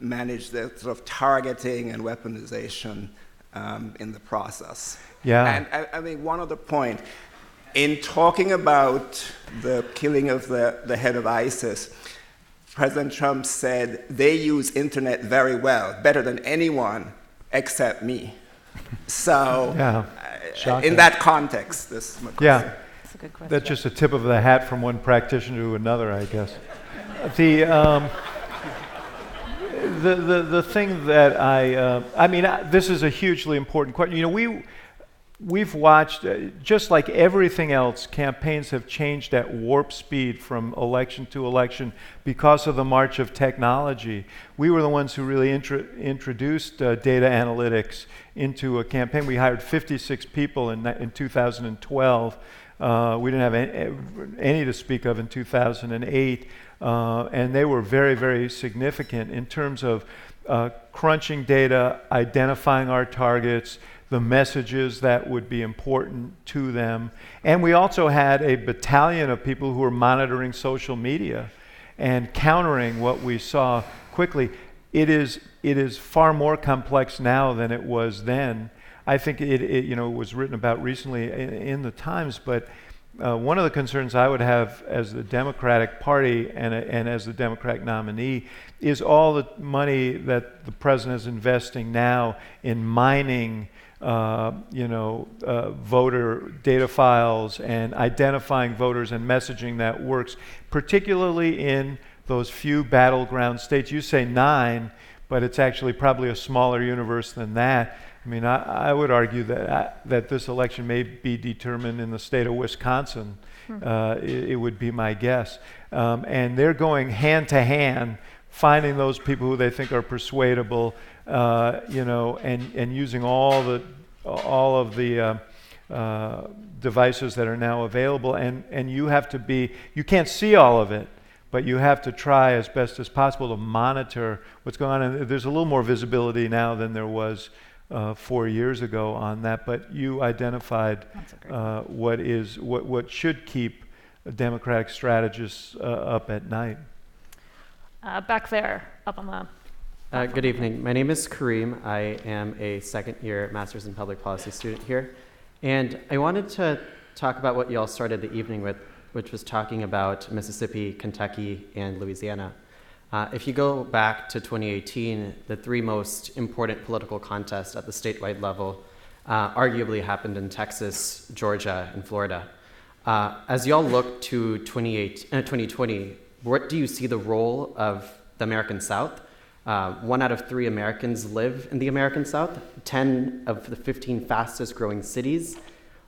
manage the sort of targeting and weaponization in the process? Yeah. And one other point. In talking about the killing of the head of ISIS, President Trump said they use internet very well, better than anyone except me. So, in that context, this is my question. That's a good question. That's just a tip of the hat from one practitioner to another, I guess. The thing that this is a hugely important question. We've watched, just like everything else, campaigns have changed at warp speed from election to election because of the march of technology. We were the ones who really introduced data analytics into a campaign. We hired 56 people in 2012. We didn't have any to speak of in 2008. And they were very, very significant in terms of crunching data, identifying our targets, the messages that would be important to them. And we also had a battalion of people who were monitoring social media and countering what we saw quickly. It is far more complex now than it was then. I think it was written about recently in the Times, but one of the concerns I would have as the Democratic Party and as the Democratic nominee is all the money that the president is investing now in mining, voter data files and identifying voters and messaging that works, particularly in those few battleground states. You say 9, but it's actually probably a smaller universe than that. I mean, I would argue that this election may be determined in the state of Wisconsin. It would be my guess. And they're going hand to hand, finding those people who they think are persuadable, and using all of the devices that are now available. And you can't see all of it, but you have to try as best as possible to monitor what's going on. And there's a little more visibility now than there was 4 years ago on that, but you identified what should keep Democratic strategists up at night. Back there, up on the... Good evening. My name is Kareem. I am a second-year Master's in Public Policy student here. And I wanted to talk about what you all started the evening with, which was talking about Mississippi, Kentucky, and Louisiana. If you go back to 2018, the 3 most important political contests at the statewide level arguably happened in Texas, Georgia, and Florida. As y'all look to 2020, what do you see the role of the American South? 1 out of 3 Americans live in the American South. 10 of the 15 fastest growing cities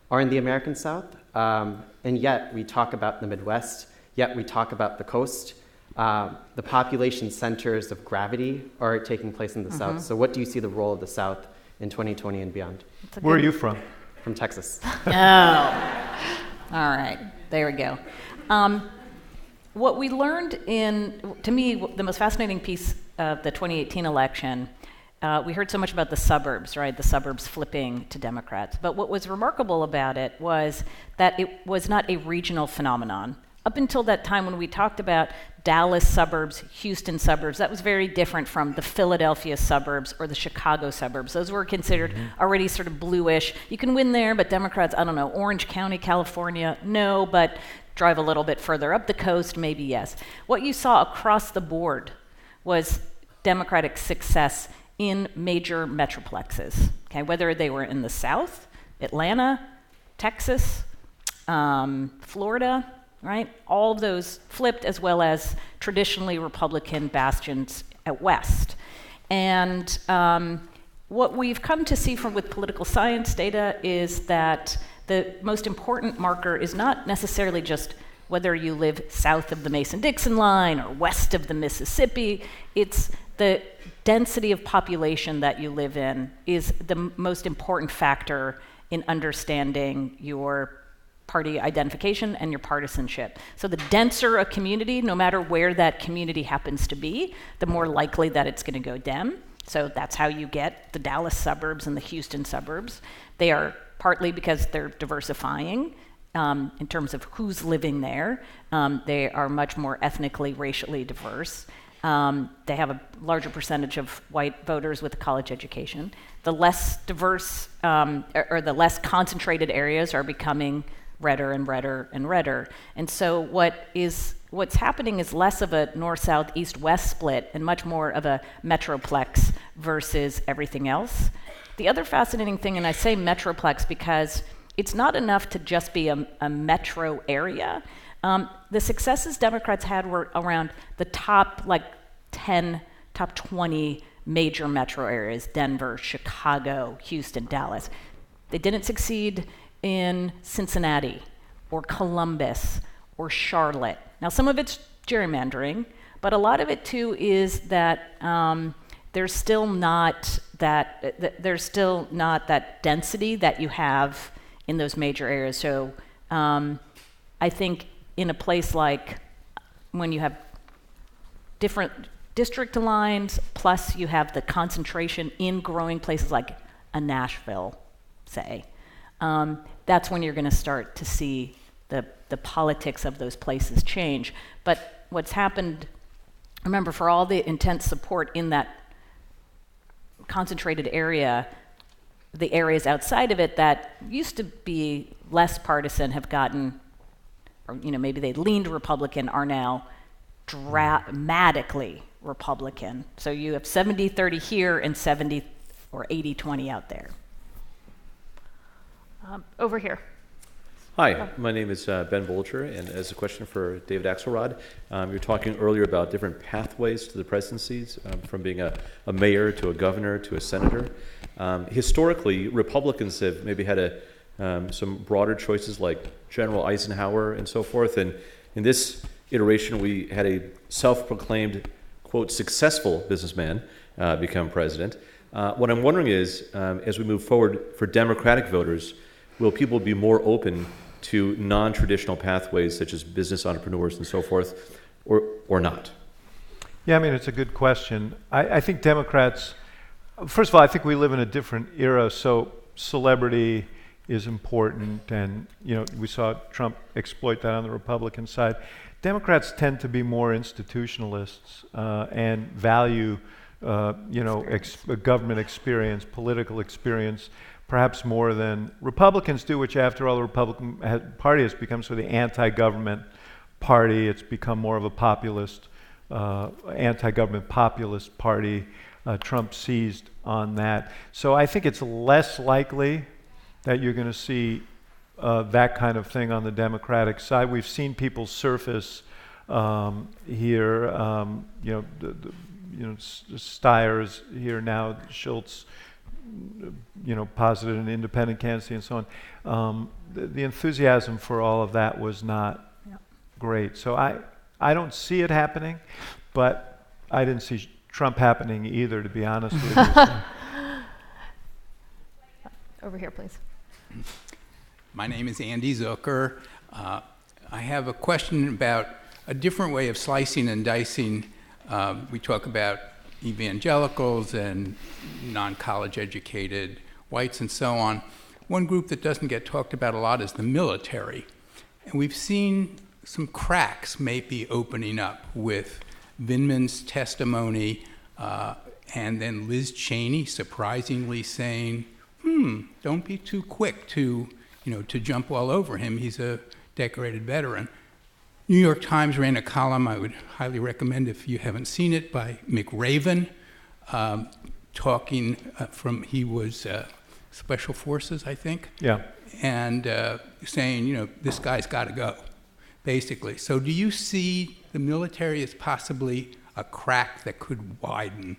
are in the American South. And yet we talk about the Midwest, yet we talk about the coast. The population centers of gravity are taking place in the South. So what do you see the role of the South in 2020 and beyond? Where are you from? From Texas. Oh, all right. There we go. What we learned to me, the most fascinating piece of the 2018 election, we heard so much about the suburbs, right? The suburbs flipping to Democrats. But what was remarkable about it was that it was not a regional phenomenon. Up until that time when we talked about Dallas suburbs, Houston suburbs, that was very different from the Philadelphia suburbs or the Chicago suburbs. Those were considered already sort of bluish. You can win there, but Democrats, I don't know, Orange County, California, no, but drive a little bit further up the coast, maybe yes. What you saw across the board was Democratic success in major metroplexes, okay? Whether they were in the South, Atlanta, Texas, Florida, right? All of those flipped, as well as traditionally Republican bastions at West. And what we've come to see with political science data is that the most important marker is not necessarily just whether you live south of the Mason-Dixon line or west of the Mississippi. It's the density of population that you live in is the most important factor in understanding your party identification and your partisanship. So the denser a community, no matter where that community happens to be, the more likely that it's going to go Dem. So that's how you get the Dallas suburbs and the Houston suburbs. They are partly because they're diversifying in terms of who's living there. They are much more ethnically, racially diverse. They have a larger percentage of white voters with a college education. The less diverse or the less concentrated areas are becoming redder and redder and redder. And so what's happening is less of a north, south, east, west split and much more of a metroplex versus everything else. The other fascinating thing, and I say metroplex because it's not enough to just be a metro area. The successes Democrats had were around the top 10, top 20 major metro areas: Denver, Chicago, Houston, Dallas. They didn't succeed in Cincinnati or Columbus or Charlotte. Now, some of it's gerrymandering, but a lot of it too is that there's still not that density that you have in those major areas. So I think in a place like when you have different district lines, plus you have the concentration in growing places like a Nashville, say, that's when you're going to start to see the politics of those places change. But what's happened, remember, for all the intense support in that concentrated area, the areas outside of it that used to be less partisan have gotten or maybe they leaned Republican, are now dramatically Republican. So you have 70-30 here and 70 or 80-20 out there. Over here. Hi, my name is Ben Bolger, and as a question for David Axelrod, you were talking earlier about different pathways to the presidencies, from being a mayor to a governor to a senator. Historically, Republicans have maybe had some broader choices like General Eisenhower and so forth, and in this iteration we had a self-proclaimed, quote, successful businessman become president. What I'm wondering is, as we move forward for Democratic voters, will people be more open to non-traditional pathways such as business entrepreneurs and so forth, or not? Yeah, I mean, it's a good question. I think Democrats, first of all, I think we live in a different era, so celebrity is important, and we saw Trump exploit that on the Republican side. Democrats tend to be more institutionalists and value government experience, political experience, perhaps more than Republicans do, which after all, the Republican Party has become sort of the anti-government party. It's become more of a populist, anti-government populist party. Trump seized on that. So I think it's less likely that you're going to see that kind of thing on the Democratic side. We've seen people surface here, Steyer's here now, Schultz, posited an independent candidacy and so on. The enthusiasm for all of that was not great. So I don't see it happening, but I didn't see Trump happening either, to be honest with you. Over here, please. My name is Andy Zucker. I have a question about a different way of slicing and dicing. We talk about evangelicals and non-college educated whites and so on. One group that doesn't get talked about a lot is the military. And we've seen some cracks maybe opening up with Vindman's testimony and then Liz Cheney surprisingly saying, don't be too quick to jump all over him. He's a decorated veteran. New York Times ran a column I would highly recommend if you haven't seen it, by McRaven, talking he was Special Forces, I think. Yeah. And saying, this guy's got to go, basically. So do you see the military as possibly a crack that could widen?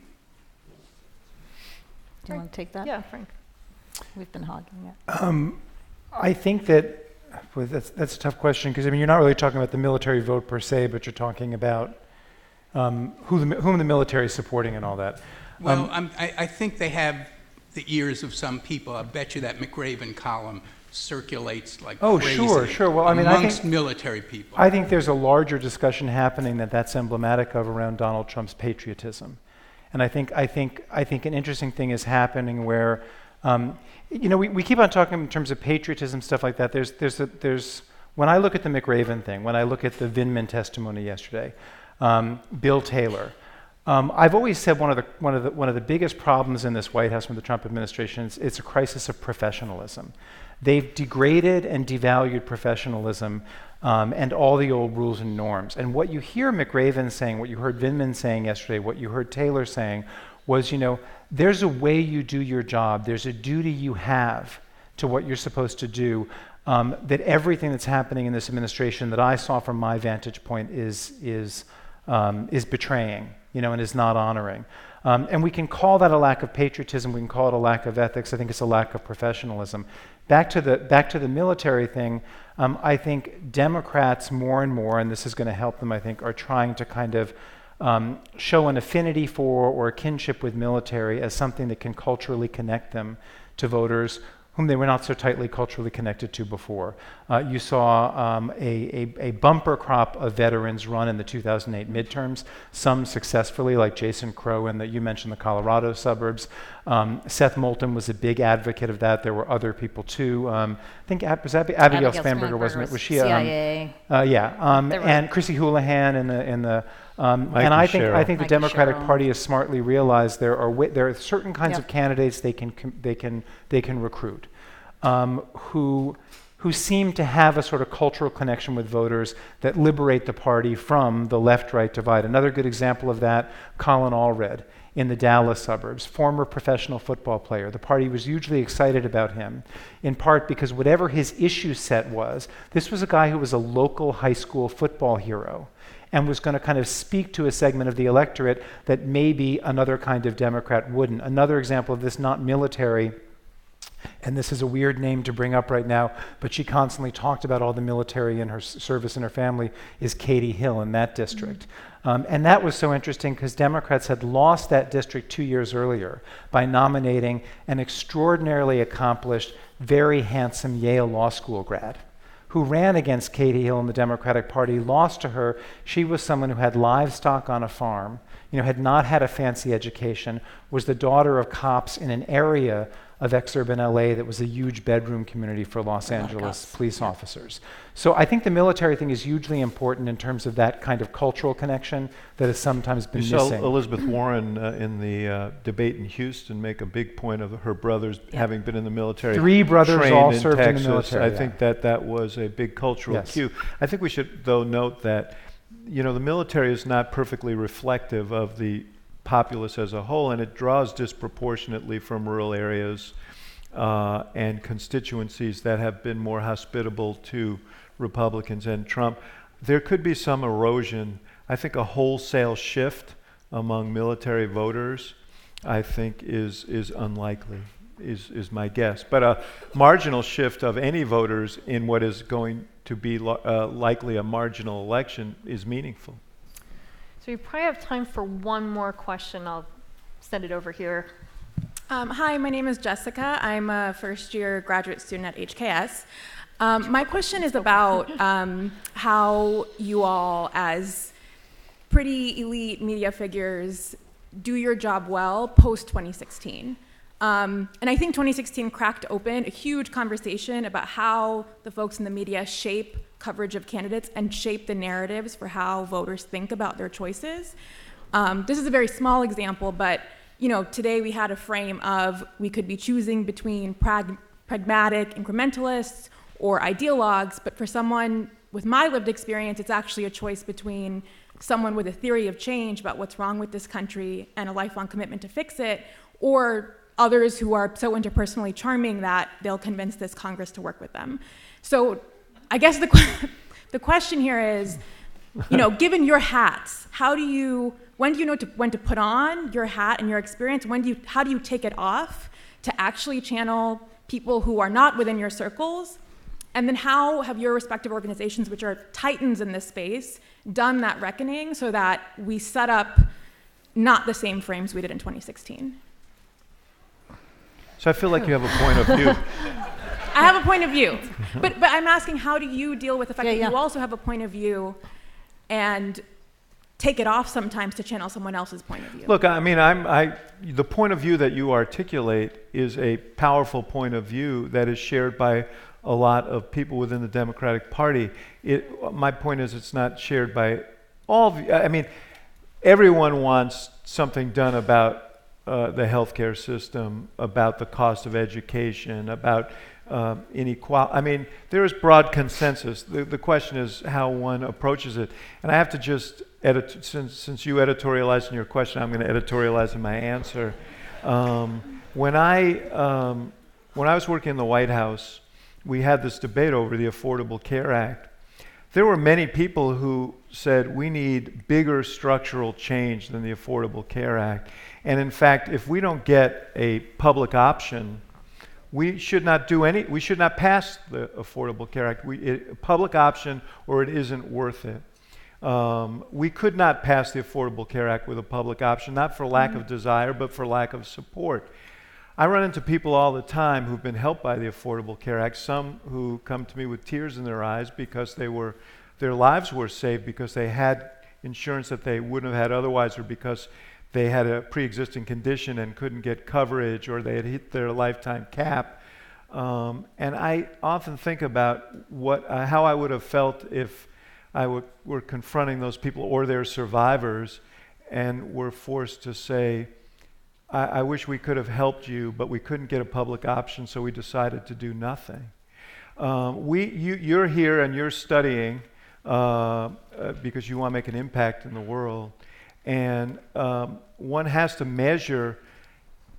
Do you want to take that? Yeah, Frank. We've been hogging it. I think that that's a tough question, because you're not really talking about the military vote per se, but you're talking about whom the military is supporting and all that. Well, I think they have the ears of some people. I bet you that McRaven column circulates like crazy. Sure. Well, amongst military people. I think there's a larger discussion happening that's emblematic of around Donald Trump's patriotism, and I think an interesting thing is happening where. We keep on talking in terms of patriotism, stuff like that. There's when I look at the McRaven thing, when I look at the Vindman testimony yesterday, Bill Taylor, I've always said one of the biggest problems in this White House with the Trump administration is it's a crisis of professionalism. They've degraded and devalued professionalism and all the old rules and norms. And what you hear McRaven saying, what you heard Vindman saying yesterday, what you heard Taylor saying was, there's a way you do your job. There's a duty you have to what you're supposed to do. That everything that's happening in this administration that I saw from my vantage point is betraying, and is not honoring. And we can call that a lack of patriotism. We can call it a lack of ethics. I think it's a lack of professionalism. Back to the military thing. I think Democrats more and more, and this is going to help them, I think, are trying to kind of show an affinity for or a kinship with military as something that can culturally connect them to voters whom they were not so tightly culturally connected to before. You saw a bumper crop of veterans run in the 2008 midterms, some successfully, like Jason Crow, and you mentioned the Colorado suburbs. Seth Moulton was a big advocate of that. There were other people too. I think Abigail Spanberger, wasn't it? Was she CIA? And Chrissy Houlihan in the and I think the Democratic Party has smartly realized there are certain kinds of candidates they can recruit who who seem to have a sort of cultural connection with voters that liberate the party from the left-right divide. Another good example of that, Colin Allred in the Dallas suburbs, former professional football player. The party was hugely excited about him, in part because whatever his issue set was, this was a guy who was a local high school football hero and was going to kind of speak to a segment of the electorate that maybe another kind of Democrat wouldn't. Another example of this, not military, and this is a weird name to bring up right now, but she constantly talked about all the military in her service in her family, is Katie Hill in that district. And that was so interesting because Democrats had lost that district 2 years earlier by nominating an extraordinarily accomplished, very handsome Yale Law School grad who ran against Katie Hill in the Democratic Party, lost to her. She was someone who had livestock on a farm, had not had a fancy education, was the daughter of cops in an area of exurban LA that was a huge bedroom community for Los Angeles police officers. So I think the military thing is hugely important in terms of that kind of cultural connection that has sometimes been missing. You saw Elizabeth Warren in the debate in Houston make a big point of her brothers having been in the military. 3 brothers all served in the military. I think that was a big cultural cue. I think we should, though, note that the military is not perfectly reflective of the populace as a whole, and it draws disproportionately from rural areas and constituencies that have been more hospitable to Republicans and Trump. There could be some erosion. I think a wholesale shift among military voters, I think, is unlikely, is my guess. But a marginal shift of any voters in what is going to be likely a marginal election is meaningful. So we probably have time for one more question. I'll send it over here. Hi, my name is Jessica. I'm a first-year graduate student at HKS. My question is about how you all, as pretty elite media figures, do your job well post-2016. And I think 2016 cracked open a huge conversation about how the folks in the media shape coverage of candidates and shape the narratives for how voters think about their choices. This is a very small example, but today we had a frame of we could be choosing between pragmatic incrementalists or ideologues, but for someone with my lived experience, it's actually a choice between someone with a theory of change about what's wrong with this country and a lifelong commitment to fix it, or others who are so interpersonally charming that they'll convince this Congress to work with them. So I guess the question here is, given your hats, when do you know when to put on your hat and your experience? How do you take it off to actually channel people who are not within your circles? And then how have your respective organizations, which are titans in this space, done that reckoning so that we set up not the same frames we did in 2016? So I feel like you have a point of view. I have a point of view, but I'm asking, how do you deal with the fact that you also have a point of view and take it off sometimes to channel someone else's point of view? Look, I mean, the point of view that you articulate is a powerful point of view that is shared by a lot of people within the Democratic Party. My point is it's not shared by all everyone wants something done about the healthcare system, about the cost of education, about inequality. There is broad consensus. The question is how one approaches it. And I have to just since you editorialized in your question, I'm going to editorialize in my answer. When I was working in the White House, we had this debate over the Affordable Care Act. There were many people who said we need bigger structural change than the Affordable Care Act. And in fact, if we don't get a public option, we should not pass the Affordable Care Act. Public option or it isn't worth it. We could not pass the Affordable Care Act with a public option, not for lack of desire, but for lack of support. I run into people all the time who've been helped by the Affordable Care Act, some who come to me with tears in their eyes because their lives were saved because they had insurance that they wouldn't have had otherwise, or because they had a pre-existing condition and couldn't get coverage, or they had hit their lifetime cap. And I often think about how I would have felt if I were confronting those people or their survivors and were forced to say, I wish we could have helped you, but we couldn't get a public option, so we decided to do nothing. You're here and you're studying because you want to make an impact in the world. And one has to measure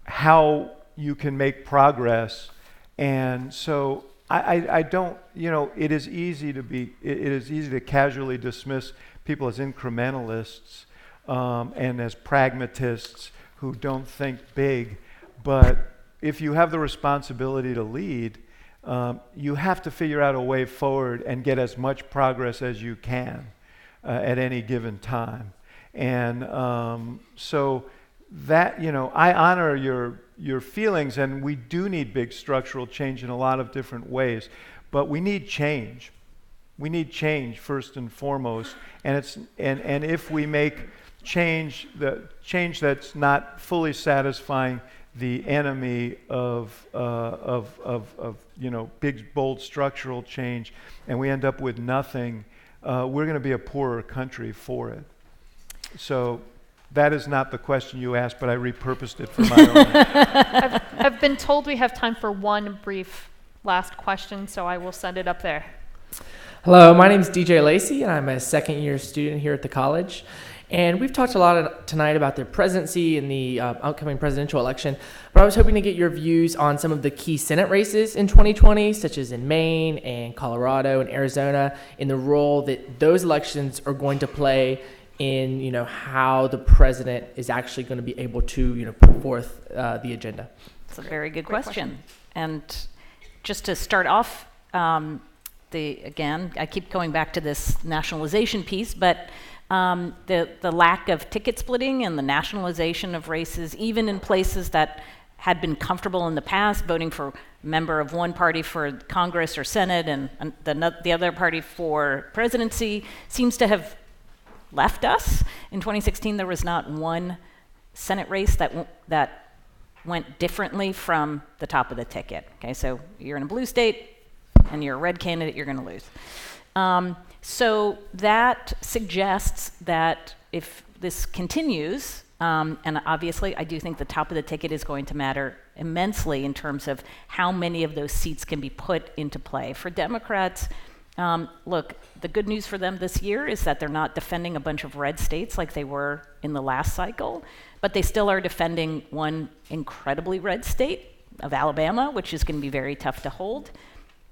how you can make progress. And so I don't, it is easy to casually dismiss people as incrementalists and as pragmatists who don't think big. But if you have the responsibility to lead, you have to figure out a way forward and get as much progress as you can at any given time. And so that, I honor your feelings, and we do need big structural change in a lot of different ways, but we need change. We need change first and foremost, and if we make change that's not fully satisfying the enemy of big bold structural change, and we end up with nothing, we're going to be a poorer country for it. So that is not the question you asked, but I repurposed it for my own. I've been told we have time for one brief last question, so I will send it up there. Hello, my name is DJ Lacey, and I'm a second-year student here at the college. And we've talked a lot tonight about the presidency and the upcoming presidential election, but I was hoping to get your views on some of the key Senate races in 2020, such as in Maine and Colorado and Arizona, in the role that those elections are going to play in, how the president is actually going to be able to, put forth the agenda. It's a very good question. And just to start off, again, I keep going back to this nationalization piece, but the lack of ticket splitting and the nationalization of races, even in places that had been comfortable in the past, voting for a member of one party for Congress or Senate and the other party for presidency, seems to have left us. In 2016, there was not one Senate race that went differently from the top of the ticket. Okay, so you're in a blue state and you're a red candidate, you're going to lose. So that suggests that if this continues, and obviously I do think the top of the ticket is going to matter immensely in terms of how many of those seats can be put into play. For Democrats, look, the good news for them this year is that they're not defending a bunch of red states like they were in the last cycle, but they still are defending one incredibly red state of Alabama, which is going to be very tough to hold.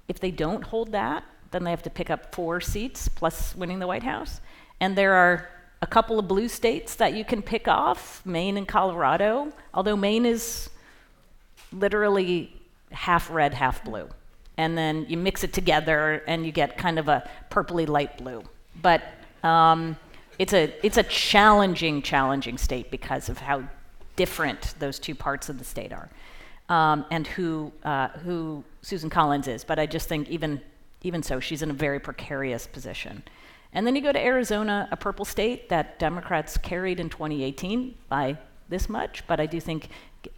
If they don't hold that, then they have to pick up 4 seats plus winning the White House. And there are a couple of blue states that you can pick off, Maine and Colorado, although Maine is literally half red, half blue. And then you mix it together and you get kind of a purpley light blue. But it's a challenging state because of how different those two parts of the state are, and who Susan Collins is. But I just think even so, she's in a very precarious position. And then you go to Arizona, a purple state that Democrats carried in 2018 by this much, but I do think,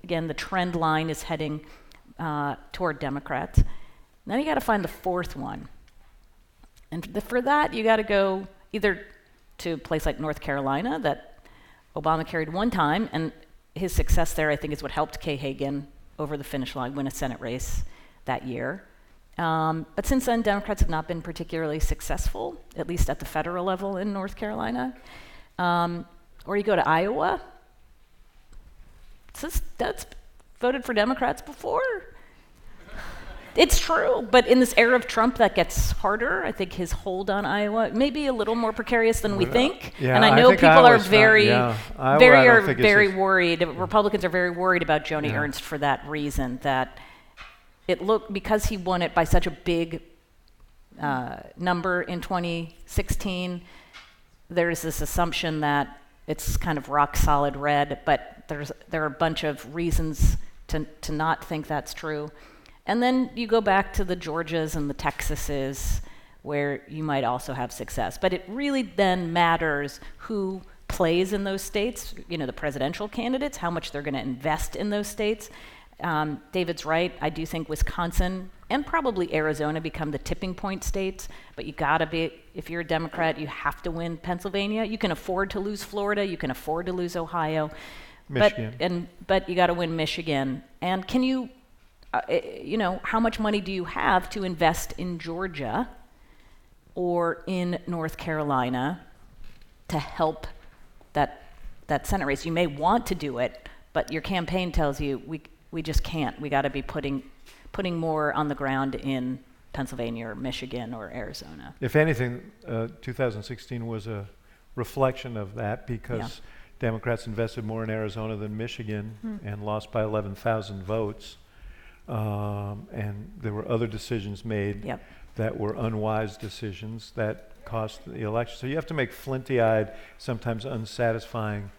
again, the trend line is heading toward Democrats. Then you got to find the 4th one. And for that, you got to go either to a place like North Carolina that Obama carried one time, and his success there, I think, is what helped Kay Hagan over the finish line, win a Senate race that year. But since then, Democrats have not been particularly successful, at least at the federal level in North Carolina. Or you go to Iowa. That's voted for Democrats before. It's true, but in this era of Trump, that gets harder. I think his hold on Iowa may be a little more precarious than we think. Yeah, and I know people are very worried. Republicans are very worried about Joni Ernst for that reason, that because he won it by such a big number in 2016, there's this assumption that it's kind of rock solid red, but there are a bunch of reasons to not think that's true. And then you go back to the Georgias and the Texases, where you might also have success. But it really then matters who plays in those states, the presidential candidates, how much they're going to invest in those states. David's right. I do think Wisconsin and probably Arizona become the tipping point states, but you gotta be, if you're a Democrat, you have to win Pennsylvania. You can afford to lose Florida, you can afford to lose Ohio, Michigan. but you gotta win Michigan. And how much money do you have to invest in Georgia or in North Carolina to help that Senate race? You may want to do it, but your campaign tells you we just can't. We got to be putting more on the ground in Pennsylvania or Michigan or Arizona. If anything, 2016 was a reflection of that because Democrats invested more in Arizona than Michigan and lost by 11,000 votes. And there were other decisions made that were unwise decisions that cost the election. So you have to make flinty-eyed, sometimes unsatisfying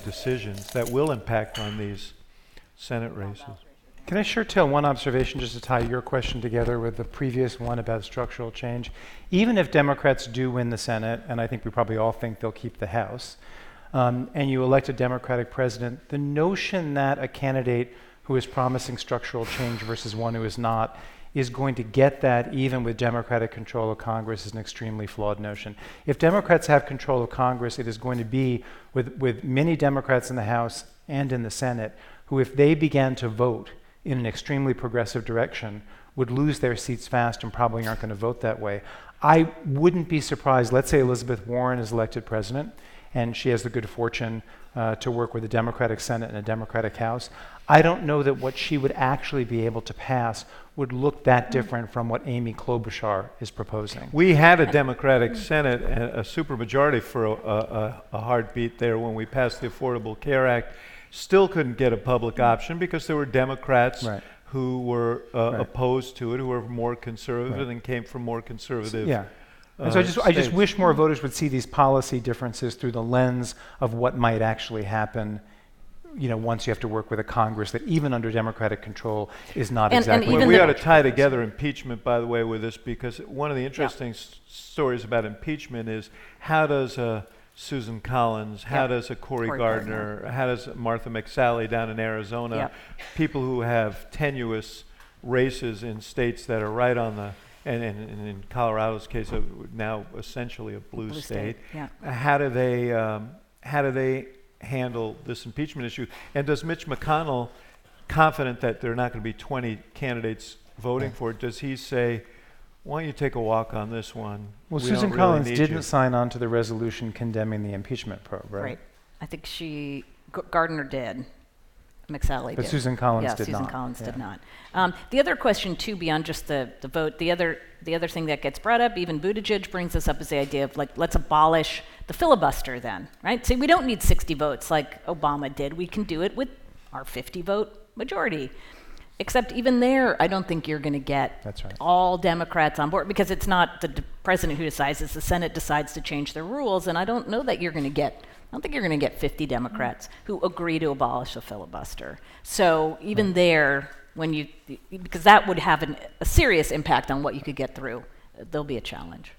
decisions that will impact on these Senate races. Can I sure tell one observation just to tie your question together with the previous one about structural change? Even if Democrats do win the Senate, and I think we probably all think they'll keep the House, and you elect a Democratic president, the notion that a candidate who is promising structural change versus one who is not is going to get that even with Democratic control of Congress is an extremely flawed notion. If Democrats have control of Congress, it is going to be with many Democrats in the House and in the Senate who, if they began to vote in an extremely progressive direction, would lose their seats fast and probably aren't going to vote that way. I wouldn't be surprised, let's say Elizabeth Warren is elected president, and she has the good fortune to work with a Democratic Senate and a Democratic House. I don't know that what she would actually be able to pass would look that different from what Amy Klobuchar is proposing. We had a Democratic Senate, a supermajority for a heartbeat there when we passed the Affordable Care Act. Still couldn't get a public option because there were Democrats who were opposed to it, who were more conservative and came from more conservative and so I just wish more voters would see these policy differences through the lens of what might actually happen once you have to work with a Congress that even under Democratic control is not exactly. Well, we ought to tie together impeachment, by the way, with this, because one of the interesting stories about impeachment is how does Susan Collins, how does a Cory Gardner, how does Martha McSally down in Arizona, people who have tenuous races in states that are right on the, and in Colorado's case, now essentially a blue state. How do they handle this impeachment issue? And does Mitch McConnell, confident that there are not going to be 20 candidates voting for it, does he say, why don't you take a walk on this one? Well, Susan Collins didn't sign on to the resolution condemning the impeachment probe, right? Right. I think Gardner did. McSally did. But Susan Collins did not. Susan Collins did not. The other question, too, beyond just the vote, the other thing that gets brought up, even Buttigieg brings this up, is the idea of, let's abolish the filibuster then, right? See, we don't need 60 votes like Obama did. We can do it with our 50-vote majority. Except even there, I don't think you're going to get all Democrats on board, because it's not the president who decides, it's the Senate decides to change their rules, and I don't know that you're going to get, I don't think you're going to get 50 Democrats who agree to abolish the filibuster. So even there, because that would have a serious impact on what you could get through, there'll be a challenge.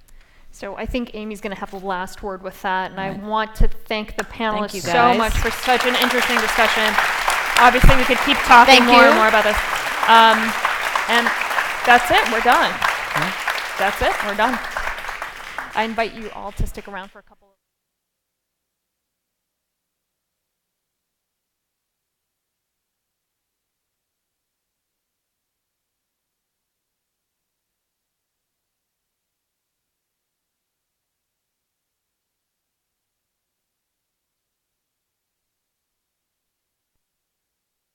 So I think Amy's going to have the last word with that, and I want to thank the panelists so much for such an interesting discussion. Obviously, we could keep talking more and more about this. And that's it. We're done. That's it. We're done. I invite you all to stick around for a couple